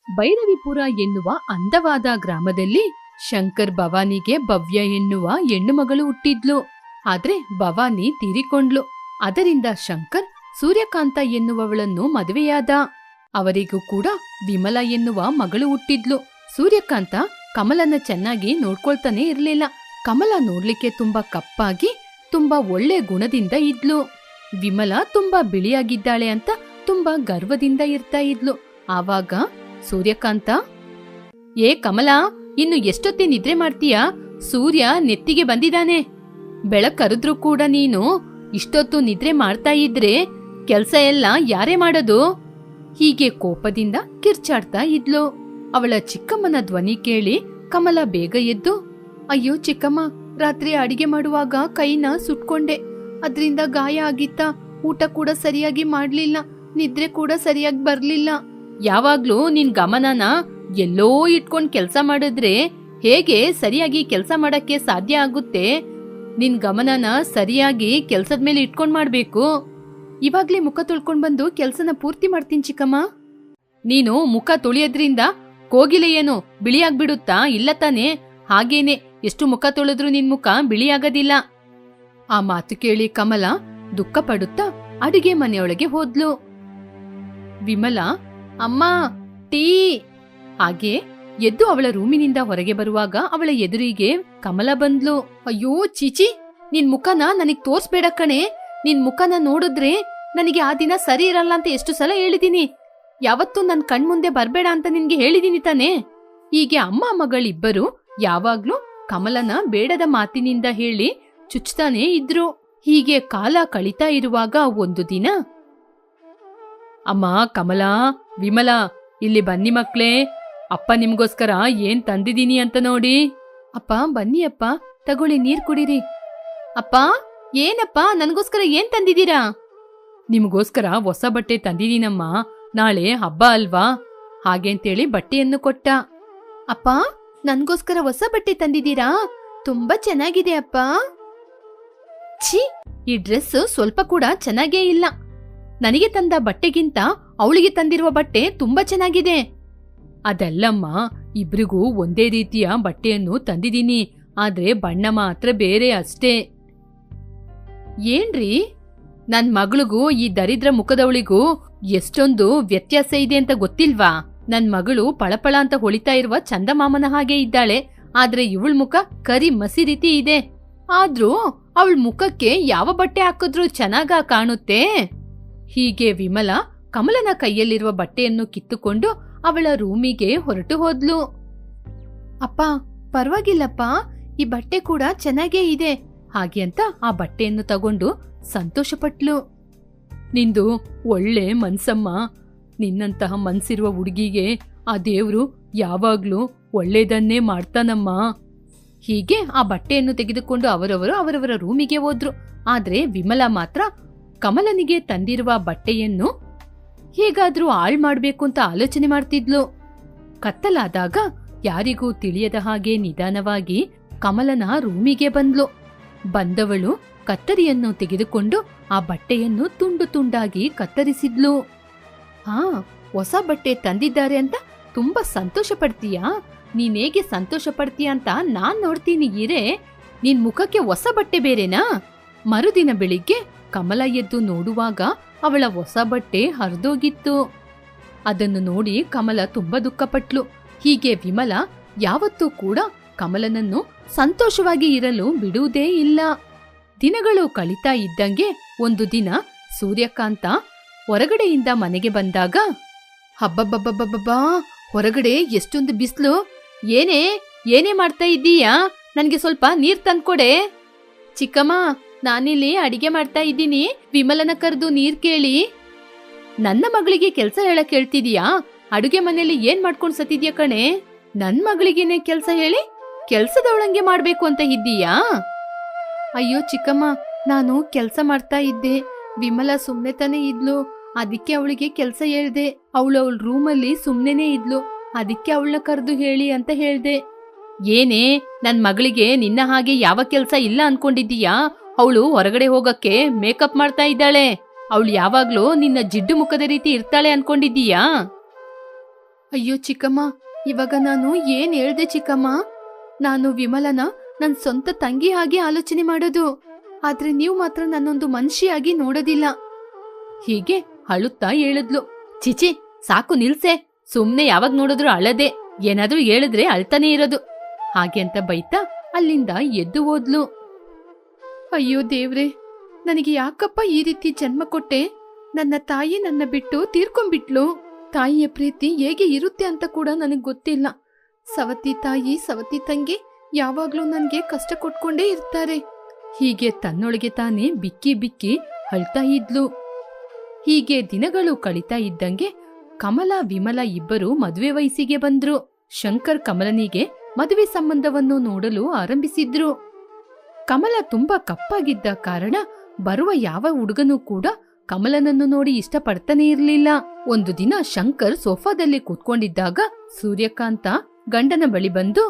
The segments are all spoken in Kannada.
ಭೈರವಿಪುರ ಎನ್ನುವ ಅಂದವಾದ ಗ್ರಾಮದಲ್ಲಿ ಶಂಕರ್ ಭವಾನಿಗೆ ಭವ್ಯ ಎನ್ನುವ ಹೆಣ್ಣು ಮಗಳು ಹುಟ್ಟಿದ್ಲು. ಆದ್ರೆ ಭವಾನಿ ತೀರಿಕೊಂಡ್ಲು. ಅದರಿಂದ ಶಂಕರ್ ಸೂರ್ಯಕಾಂತ ಎನ್ನುವವಳನ್ನು ಮದುವೆಯಾದ. ಅವರಿಗೂ ಕೂಡ ವಿಮಲ ಎನ್ನುವ ಮಗಳು ಹುಟ್ಟಿದ್ಲು. ಸೂರ್ಯಕಾಂತ ಕಮಲನ ಚೆನ್ನಾಗಿ ನೋಡ್ಕೊಳ್ತಾನೆ ಇರ್ಲಿಲ್ಲ. ಕಮಲ ನೋಡ್ಲಿಕ್ಕೆ ತುಂಬಾ ಕಪ್ಪಾಗಿ ತುಂಬಾ ಒಳ್ಳೆ ಗುಣದಿಂದ ಇದ್ಲು. ವಿಮಲ ತುಂಬಾ ಬಿಳಿಯಾಗಿದ್ದಾಳೆ ಅಂತ ತುಂಬಾ ಗರ್ವದಿಂದ ಇರ್ತಾ ಇದ್ಲು. ಆವಾಗ ಸೂರ್ಯಕಾಂತ, ಏ ಕಮಲ, ಇನ್ನು ಎಷ್ಟೊತ್ತೇ ನಿದ್ರೆ ಮಾಡ್ತೀಯಾ? ಸೂರ್ಯ ನೆತ್ತಿಗೆ ಬಂದಿದ್ದಾನೆ. ಬೆಳಕರಿದ್ರೂ ಕೂಡ ನೀನು ಇಷ್ಟೊತ್ತು ನಿದ್ರೆ ಮಾಡ್ತಾ ಇದ್ರೆ ಕೆಲ್ಸ ಎಲ್ಲ ಯಾರೇ ಮಾಡೋದು? ಹೀಗೆ ಕೋಪದಿಂದ ಕಿರ್ಚಾಡ್ತಾ ಇದ್ಲು. ಅವಳ ಚಿಕ್ಕಮ್ಮನ ಧ್ವನಿ ಕೇಳಿ ಕಮಲ ಬೇಗ ಎದ್ದು, ಅಯ್ಯೋ ಚಿಕ್ಕಮ್ಮ, ರಾತ್ರಿ ಅಡಿಗೆ ಮಾಡುವಾಗ ಕೈನ ಸುಟ್ಕೊಂಡೆ. ಅದ್ರಿಂದ ಗಾಯ ಆಗಿತ್ತಾ? ಊಟ ಕೂಡ ಸರಿಯಾಗಿ ಮಾಡ್ಲಿಲ್ಲ, ನಿದ್ರೆ ಕೂಡ ಸರಿಯಾಗಿ ಬರ್ಲಿಲ್ಲ. ಯಾವಾಗ್ಲೂ ನಿನ್ ಗಮನನ ಎಲ್ಲೋ ಇಟ್ಕೊಂಡ್ ಕೆಲ್ಸ ಮಾಡಿದ್ರೆ ಹೇಗೆ ಸರಿಯಾಗಿ ಕೆಲ್ಸ ಮಾಡಕ್ಕೆ ಸಾಧ್ಯ ಆಗುತ್ತೆ? ನಿನ್ ಗಮನನ ಸರಿಯಾಗಿ ಕೆಲ್ಸದ ಮೇಲೆ ಇಟ್ಕೊಂಡ್ ಮಾಡ್ಬೇಕು. ಇವಾಗ್ಲೇ ಮುಖ ತೊಳ್ಕೊಂಡ್ ಬಂದು ಕೆಲ್ಸನ ಪೂರ್ತಿ ಮಾಡ್ತೀನಿ ಚಿಕ್ಕಮ್ಮ. ನೀನು ಮುಖ ತೊಳೆಯೋದ್ರಿಂದ ಕೋಗಿಲೆ ಏನು ಬಿಳಿಯಾಗ್ಬಿಡುತ್ತಾ? ಇಲ್ಲ ತಾನೆ? ಹಾಗೇನೆ ಎಷ್ಟು ಮುಖ ತೊಳೆದ್ರೂ ನಿನ್ ಮುಖ ಬಿಳಿಯಾಗದಿಲ್ಲ. ಆ ಮಾತು ಕೇಳಿ ಕಮಲ ದುಃಖ ಪಡುತ್ತಾ ಅಡಿಗೆ ಮನೆಯೊಳಗೆ ಹೋದ್ಲು. ವಿಮಲ, ಅಮ್ಮ ಟೀ. ಹಾಗೆ ಎದ್ದು ಅವಳ ರೂಮಿನಿಂದ ಹೊರಗೆ ಬರುವಾಗ ಅವಳ ಎದುರಿಗೆ ಕಮಲ ಬಂದ್ಲು. ಅಯ್ಯೋ ಚೀಚಿ, ನಿನ್ ಮುಖನ ನನಗ್ ತೋರ್ಸ್ಬೇಡ ಕಣೆ. ನಿನ್ ಮುಖನ ನೋಡಿದ್ರೆ ನನಗೆ ಆ ದಿನ ಸರಿ ಇರಲ್ಲ ಅಂತ ಎಷ್ಟು ಸಲ ಹೇಳಿದೀನಿ. ಯಾವತ್ತೂ ನನ್ ಕಣ್ಮುಂದೆ ಬರ್ಬೇಡ ಅಂತ ನಿನ್ಗೆ ಹೇಳಿದೀನಿ ತಾನೆ. ಹೀಗೆ ಅಮ್ಮ ಮಗಳಿಬ್ಬರು ಯಾವಾಗ್ಲೂ ಕಮಲನ ಬೇಡದ ಮಾತಿನಿಂದ ಹೇಳಿ ಚುಚ್ತಾನೆ ಇದ್ರು. ಹೀಗೆ ಕಾಲ ಕಳೀತಾ ಇರುವಾಗ ಒಂದು ದಿನ, ಅಮ್ಮ ಕಮಲಾ, ವಿಮಲಾ, ಇಲ್ಲಿ ಬನ್ನಿ ಮಕ್ಳೇ, ಅಪ್ಪ ನಿಮ್ಗೋಸ್ಕರ ಏನ್ ತಂದಿದೀನಿ ಅಂತ ನೋಡಿ. ಅಪ್ಪ ಬನ್ನಿ ಅಪ್ಪ, ತಗೊಳ್ಳಿ ನೀರ್ ಕುಡೀರಿ. ಅಪ್ಪ ಏನಪ್ಪ, ನನ್ಗೋಸ್ಕರ ಏನ್ ತಂದಿದೀರಾ? ನಿಮ್ಗೋಸ್ಕರ ಹೊಸ ಬಟ್ಟೆ ತಂದಿದೀನಮ್ಮ, ನಾಳೆ ಹಬ್ಬ ಅಲ್ವಾ, ಹಾಗೇಂತೇಳಿ ಬಟ್ಟೆಯನ್ನು ಕೊಟ್ಟ. ಅಪ್ಪ ನನ್ಗೋಸ್ಕರ ಹೊಸ ಬಟ್ಟೆ ತಂದಿದೀರಾ? ತುಂಬಾ ಚೆನ್ನಾಗಿದೆ ಅಪ್ಪ. ಛೀ, ಈ ಡ್ರೆಸ್ ಸ್ವಲ್ಪ ಕೂಡ ಚೆನ್ನಾಗೇ ಇಲ್ಲ. ನನಗೆ ತಂದ ಬಟ್ಟೆಗಿಂತ ಅವಳಿಗೆ ತಂದಿರುವ ಬಟ್ಟೆ ತುಂಬಾ ಚೆನ್ನಾಗಿದೆ. ಅದಲ್ಲಮ್ಮ, ಇಬ್ರಿಗೂ ಒಂದೇ ರೀತಿಯ ಬಟ್ಟೆಯನ್ನು ತಂದಿದ್ದೀನಿ, ಆದ್ರೆ ಬಣ್ಣ ಮಾತ್ರ ಬೇರೆ ಅಷ್ಟೇ. ಏನ್ರಿ, ನನ್ ಮಗಳಿಗೂ ಈ ದರಿದ್ರ ಮುಖದವಳಿಗೂ ಎಷ್ಟೊಂದು ವ್ಯತ್ಯಾಸ ಇದೆ ಅಂತ ಗೊತ್ತಿಲ್ವಾ? ನನ್ ಮಗಳು ಪಳಪಳ ಅಂತ ಹೊಳಿತಾ ಇರುವ ಚಂದಮಾಮನ ಹಾಗೆ ಇದ್ದಾಳೆ, ಆದ್ರೆ ಇವಳ ಮುಖ ಕರಿ ಮಸಿ ರೀತಿ ಇದೆ. ಆದ್ರೂ ಅವಳ ಮುಖಕ್ಕೆ ಯಾವ ಬಟ್ಟೆ ಹಾಕಿದ್ರೂ ಚೆನ್ನಾಗ ಕಾಣುತ್ತೆ. ಹೀಗೆ ವಿಮಲ ಕಮಲನ ಕೈಯಲ್ಲಿರುವ ಬಟ್ಟೆಯನ್ನು ಕಿತ್ತುಕೊಂಡು ಅವಳ ರೂಮಿಗೆ ಹೊರಟು ಹೋದ್ಲು. ಅಪ್ಪ ಪರವಾಗಿಲ್ಲಪ್ಪ, ಈ ಬಟ್ಟೆ ಕೂಡ ಚೆನ್ನಾಗೇ ಇದೆ, ಹಾಗೆ ಅಂತ ಆ ಬಟ್ಟೆಯನ್ನು ತಗೊಂಡು ಸಂತೋಷಪಟ್ಲು. ನಿಂದು ಒಳ್ಳೆ ಮನ್ಸಮ್ಮ. ನಿನ್ನಂತಹ ಮನ್ಸಿರುವ ಹುಡುಗಿಗೆ ಆ ದೇವ್ರು ಯಾವಾಗ್ಲೂ ಒಳ್ಳೇದನ್ನೇ ಮಾಡ್ತಾನಮ್ಮ. ಹೀಗೆ ಆ ಬಟ್ಟೆಯನ್ನು ತೆಗೆದುಕೊಂಡು ಅವರವರ ರೂಮಿಗೆ ಹೋದ್ರು. ಆದ್ರೆ ವಿಮಲ ಮಾತ್ರ ಕಮಲನಿಗೆ ತಂದಿರುವ ಬಟ್ಟೆಯನ್ನು ಹೇಗಾದ್ರೂ ಹಾಳ್ ಮಾಡ್ಬೇಕು ಅಂತ ಆಲೋಚನೆ ಮಾಡ್ತಿದ್ಲು. ಕತ್ತಲಾದಾಗ ಯಾರಿಗೂ ತಿಳಿಯದ ಹಾಗೆ ನಿಧಾನವಾಗಿ ಕಮಲನ ರೂಮಿಗೆ ಬಂದ್ಲು. ಬಂದವಳು ಕತ್ತರಿಯನ್ನು ತೆಗೆದುಕೊಂಡು ಆ ಬಟ್ಟೆಯನ್ನು ತುಂಡು ತುಂಡಾಗಿ ಕತ್ತರಿಸಿದ್ಲು. ಹಾ, ಹೊಸ ಬಟ್ಟೆ ತಂದಿದ್ದಾರೆ ಅಂತ ತುಂಬಾ ಸಂತೋಷ ಪಡ್ತೀಯಾ? ನೀನೇಗೆ ಸಂತೋಷ ಪಡ್ತೀಯ ಅಂತ ನಾನ್ ನೋಡ್ತೀನಿ ಇರೇ. ನಿನ್ ಮುಖಕ್ಕೆ ಹೊಸ ಬಟ್ಟೆ ಬೇರೆನಾ? ಮರುದಿನ ಬೆಳಿಗ್ಗೆ ಕಮಲ ಎದ್ದು ನೋಡುವಾಗ ಅವಳ ಹೊಸ ಬಟ್ಟೆ ಹರಿದೋಗಿತ್ತು. ಅದನ್ನು ನೋಡಿ ಕಮಲ ತುಂಬಾ ದುಃಖಪಟ್ಲು. ಹೀಗೆ ವಿಮಲ ಯಾವತ್ತೂ ಕೂಡ ಕಮಲನನ್ನು ಸಂತೋಷವಾಗಿ ಇರಲು ಬಿಡುವುದೇ ಇಲ್ಲ. ದಿನಗಳು ಕಳೀತಾ ಇದ್ದಂಗೆ ಒಂದು ದಿನ ಸೂರ್ಯಕಾಂತ ಹೊರಗಡೆಯಿಂದ ಮನೆಗೆ ಬಂದಾಗ, ಹಬ್ಬಬ್ಬಬ್ಬಬ್ಬಬ್ಬಾ, ಹೊರಗಡೆ ಎಷ್ಟೊಂದು ಬಿಸಿಲು. ಏನೇ ಮಾಡ್ತಾ ಇದ್ದೀಯಾ? ನನ್ಗೆ ಸ್ವಲ್ಪ ನೀರ್ ತಂದ್ಕೊಡೆ. ಚಿಕ್ಕಮ್ಮ, ನಾನಿಲ್ಲಿ ಅಡಿಗೆ ಮಾಡ್ತಾ ಇದ್ದೀನಿ, ವಿಮಲನ ಕರೆದು ನೀರ್ ಕೇಳಿ. ನನ್ನ ಮಗಳಿಗೆ ಕೆಲ್ಸ ಹೇಳಕ್ ಹೇಳ್ತಿದೀಯಾ? ಅಡುಗೆ ಮನೆಯಲ್ಲಿ ಏನ್ ಮಾಡ್ಕೊಂಡ್ ಸತ್ತಿದ್ಯಾ ಕಣೆ? ನನ್ ಮಗಳಿಗೇನೆ ಕೆಲ್ಸ ಹೇಳಿ ಕೆಲ್ಸದವಳಂಗೆ ಮಾಡ್ಬೇಕು ಅಂತ ಇದ್ದೀಯಾ? ಅಯ್ಯೋ ಚಿಕ್ಕಮ್ಮ, ನಾನು ಕೆಲ್ಸ ಮಾಡ್ತಾ ಇದ್ದೆ. ವಿಮಲ ಸುಮ್ನೆ ತಾನೇ ಇದ್ಲು, ಅದಕ್ಕೆ ಅವಳಿಗೆ ಕೆಲ್ಸ ಹೇಳ್ದೆ. ಅವಳ ರೂಮಲ್ಲಿ ಸುಮ್ನೆನೇ ಇದ್ಲು, ಅದಕ್ಕೆ ಅವಳನ್ನ ಕರೆದು ಹೇಳಿ ಅಂತ ಹೇಳ್ದೆ. ಏನೇ, ನನ್ ಮಗಳಿಗೆ ನಿನ್ನ ಹಾಗೆ ಯಾವ ಕೆಲ್ಸ ಇಲ್ಲ ಅನ್ಕೊಂಡಿದ್ದೀಯಾ? ಅವಳು ಹೊರಗಡೆ ಹೋಗಕ್ಕೆ ಮೇಕಪ್ ಮಾಡ್ತಾ ಇದ್ದಾಳೆ. ಅವಳು ಯಾವಾಗ್ಲೂ ನಿನ್ನ ಜಿಡ್ಡು ಮುಖದ ರೀತಿ ಇರ್ತಾಳೆ ಅನ್ಕೊಂಡಿದ್ದೀಯಾ? ಅಯ್ಯೋ ಚಿಕ್ಕಮ್ಮ, ಇವಾಗ ನಾನು ಏನ್ ಹೇಳ್ದೆ ಚಿಕ್ಕಮ್ಮ? ನಾನು ವಿಮಲನ ನನ್ ಸ್ವಂತ ತಂಗಿ ಹಾಗೆ ಆಲೋಚನೆ ಮಾಡೋದು, ಆದ್ರೆ ನೀವು ಮಾತ್ರ ನನ್ನೊಂದು ಮನುಷ್ಯಾಗಿ ನೋಡೋದಿಲ್ಲ. ಹೀಗೆ ಅಳುತ್ತಾ ಹೇಳಿದ್ಲು. ಚಿಚಿ, ಸಾಕು ನಿಲ್ಸೆ, ಸುಮ್ನೆ ಯಾವಾಗ ನೋಡಿದ್ರು ಅಳದೆ, ಏನಾದ್ರೂ ಹೇಳಿದ್ರೆ ಅಳ್ತಾನೆ ಇರೋದು. ಹಾಗೆ ಅಂತ ಬೈತಾ ಅಲ್ಲಿಂದ ಎದ್ದು ಹೋದ್ಲು. ಅಯ್ಯೋ ದೇವ್ರೆ, ನನಗೆ ಯಾಕಪ್ಪ ಈ ರೀತಿ ಜನ್ಮ ಕೊಟ್ಟೆ? ನನ್ನ ತಾಯಿ ನನ್ನ ಬಿಟ್ಟು ತೀರ್ಕೊಂಡ್ಬಿಟ್ಲು. ತಾಯಿಯ ಪ್ರೀತಿ ಹೇಗೆ ಇರುತ್ತೆ ಅಂತ ಕೂಡ ನನಗ್ ಗೊತ್ತಿಲ್ಲ. ಸವತಿ ತಾಯಿ ಸವತಿ ತಂಗಿ ಯಾವಾಗ್ಲೂ ನನ್ಗೆ ಕಷ್ಟ ಕೊಟ್ಕೊಂಡೇ ಇರ್ತಾರೆ. ಹೀಗೆ ತನ್ನೊಳಗೆ ತಾನೇ ಬಿಕ್ಕಿ ಬಿಕ್ಕಿ ಅಳ್ತಾ ಇದ್ಲು. ಹೀಗೆ ದಿನಗಳು ಕಳೀತಾ ಇದ್ದಂಗೆ ಕಮಲ ವಿಮಲ ಇಬ್ಬರು ಮದುವೆ ವಯಸ್ಸಿಗೆ ಬಂದ್ರು. ಶಂಕರ್ ಕಮಲನಿಗೆ ಮದುವೆ ಸಂಬಂಧವನ್ನು ನೋಡಲು ಆರಂಭಿಸಿದ್ರು. ಕಮಲ ತುಂಬಾ ಕಪ್ಪಾಗಿದ್ದ ಕಾರಣ ಬರುವ ಯಾವ ಹುಡುಗನೂ ಕೂಡ ಕಮಲನನ್ನು ನೋಡಿ ಇಷ್ಟಪಡ್ತಾನೆ ಇರ್ಲಿಲ್ಲ. ಒಂದು ದಿನ ಶಂಕರ್ ಸೋಫಾದಲ್ಲಿ ಕೂತ್ಕೊಂಡಿದ್ದಾಗ ಸೂರ್ಯಕಾಂತ ಗಂಡನ ಬಳಿ ಬಂದು,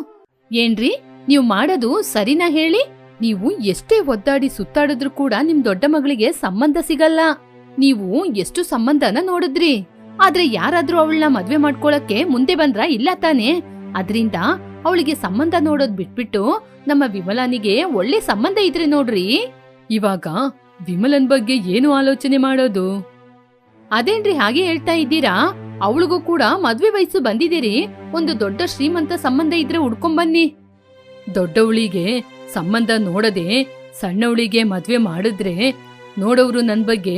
ಏನ್ರಿ ನೀವು ಮಾಡೋದು ಸರಿನಾ ಹೇಳಿ? ನೀವು ಎಷ್ಟೇ ಒದ್ದಾಡಿ ಸುತ್ತಾಡಿದ್ರು ಕೂಡ ನಿಮ್ ದೊಡ್ಡ ಮಗಳಿಗೆ ಸಂಬಂಧ ಸಿಗಲ್ಲ. ನೀವು ಎಷ್ಟು ಸಂಬಂಧನ ನೋಡಿದ್ರಿ, ಆದ್ರೆ ಯಾರಾದ್ರೂ ಅವಳನ್ನ ಮದ್ವೆ ಮಾಡ್ಕೊಳಕ್ಕೆ ಮುಂದೆ ಬಂದ್ರ ಇಲ್ಲ ತಾನೆ? ಅದ್ರಿಂದ ಅವಳಿಗೆ ಸಂಬಂಧ ನೋಡೋದ್ ಬಿಟ್ಬಿಟ್ಟು ನಮ್ಮ ವಿಮಲನಿಗೆ ಒಳ್ಳೆ ಸಂಬಂಧ ಇದ್ರೆ ನೋಡ್ರಿ. ಇವಾಗ ವಿಮಲನ್ ಬಗ್ಗೆ ಏನು ಆಲೋಚನೆ ಮಾಡೋದು? ಅದೇನ್ರಿ ಹಾಗೆ ಹೇಳ್ತಾ ಇದ್ದೀರಾ? ಅವಳಿಗೂ ಕೂಡ ಮದ್ವೆ ವಯಸ್ಸು ಬಂದಿದ್ದೀರಿ. ಒಂದು ದೊಡ್ಡ ಶ್ರೀಮಂತ ಸಂಬಂಧ ಇದ್ರೆ ಹುಡ್ಕೊಂಬನ್ನಿ. ದೊಡ್ಡವಳಿಗೆ ಸಂಬಂಧ ನೋಡದೆ ಸಣ್ಣವಳಿಗೆ ಮದ್ವೆ ಮಾಡಿದ್ರೆ ನೋಡೋರು ನನ್ ಬಗ್ಗೆ